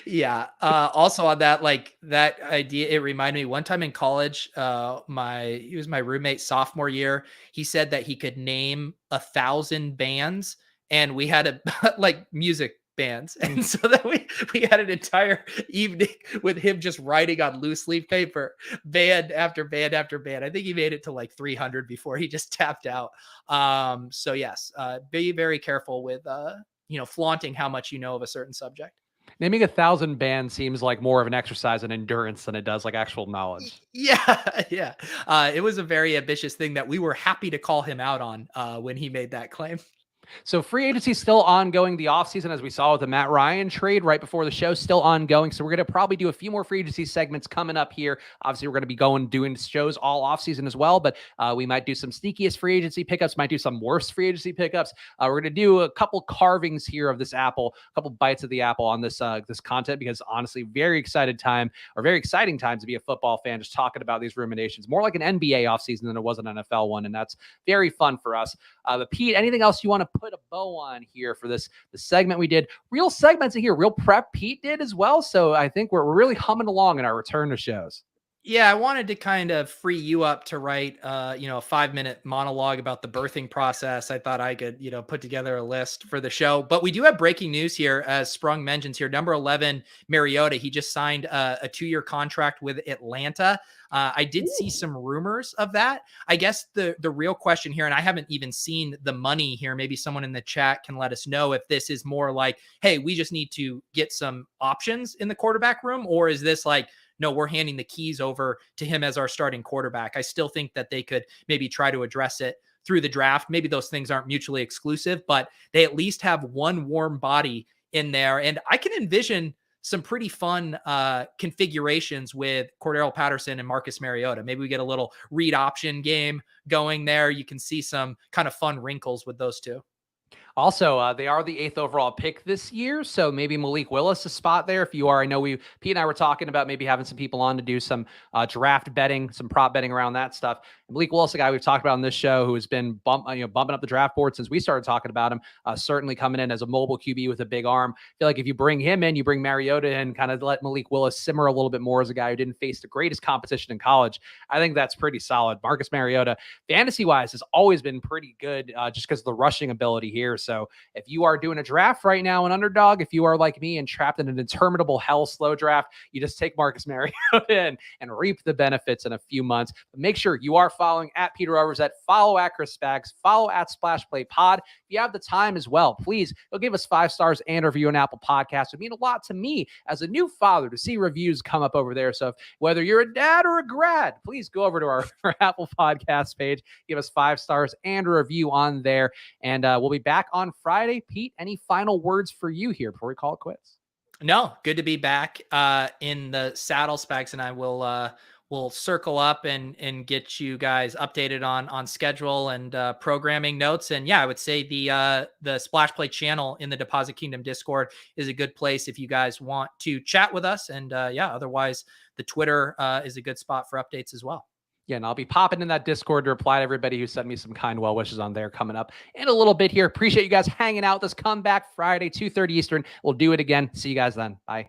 Yeah. Also on that, like that idea, it reminded me one time in college, he was my roommate sophomore year. He said that he could name 1,000 bands, and we had a like music bands. And so that we had an entire evening with him just writing on loose leaf paper, band after band after band. I think he made it to like 300 before he just tapped out. So yes, be very careful with flaunting how much you know of a certain subject. Naming 1,000 bands seems like more of an exercise in endurance than it does like actual knowledge. Yeah, yeah. It was a very ambitious thing that we were happy to call him out on when he made that claim. So free agency still ongoing. The offseason, as we saw with the Matt Ryan trade right before the show, still ongoing. So we're going to probably do a few more free agency segments coming up here. Obviously, we're going to be doing shows all offseason as well, but we might do some sneakiest free agency pickups, might do some worst free agency pickups. We're going to do a couple carvings here of this apple, a couple bites of the apple on this this content, because honestly, very exciting time to be a football fan, just talking about these ruminations. More like an NBA offseason than it was an NFL one, and that's very fun for us. But Pete, anything else you want to put a bow on here for the segment we did? Real segments in here, real prep Pete did as well. So I think we're really humming along in our return to shows. Yeah, I wanted to kind of free you up to write, a 5-minute monologue about the birthing process. I thought I could, put together a list for the show. But we do have breaking news here, as Sprung mentions here. Number 11, Mariota, he just signed a 2-year contract with Atlanta. I did see some rumors of that. I guess the real question here, and I haven't even seen the money here, maybe someone in the chat can let us know if this is more like, hey, we just need to get some options in the quarterback room, or is this like, no, we're handing the keys over to him as our starting quarterback? I still think that they could maybe try to address it through the draft. Maybe those things aren't mutually exclusive, but they at least have one warm body in there. And I can envision some pretty fun configurations with Cordero Patterson and Marcus Mariota. Maybe we get a little read option game going there. You can see some kind of fun wrinkles with those two. Also, they are the 8th overall pick this year, so maybe Malik Willis a spot there if you are. I know Pete and I were talking about maybe having some people on to do some draft betting, some prop betting around that stuff. And Malik Willis, a guy we've talked about on this show, who has been bumping up the draft board since we started talking about him. Certainly coming in as a mobile QB with a big arm. I feel like if you bring him in, you bring Mariota in, kind of let Malik Willis simmer a little bit more as a guy who didn't face the greatest competition in college. I think that's pretty solid. Marcus Mariota, fantasy-wise, has always been pretty good just because of the rushing ability here. So if you are doing a draft right now, an underdog, if you are like me and trapped in an interminable hell slow draft, you just take Marcus Mariota in and reap the benefits in a few months. But make sure you are following at Peter Overzet, follow at Chris Spags, follow at Splash Play Pod. If you have the time as well, please go give us 5 stars and review an Apple Podcast. It would mean a lot to me as a new father to see reviews come up over there. So whether you're a dad or a grad, please go over to our Apple Podcast page, give us 5 stars and a review on there. And we'll be back on Friday. Pete, any final words for you here before we call it quits? No, good to be back in the saddle. Spags and I will circle up and get you guys updated on schedule and programming notes. And yeah, I would say the Splash Play channel in the Deposit Kingdom Discord is a good place if you guys want to chat with us. And otherwise the Twitter is a good spot for updates as well. Yeah, and I'll be popping in that Discord to reply to everybody who sent me some kind well wishes on there coming up in a little bit here. Appreciate you guys hanging out this Comeback Friday, 2:30 Eastern. We'll do it again. See you guys then. Bye.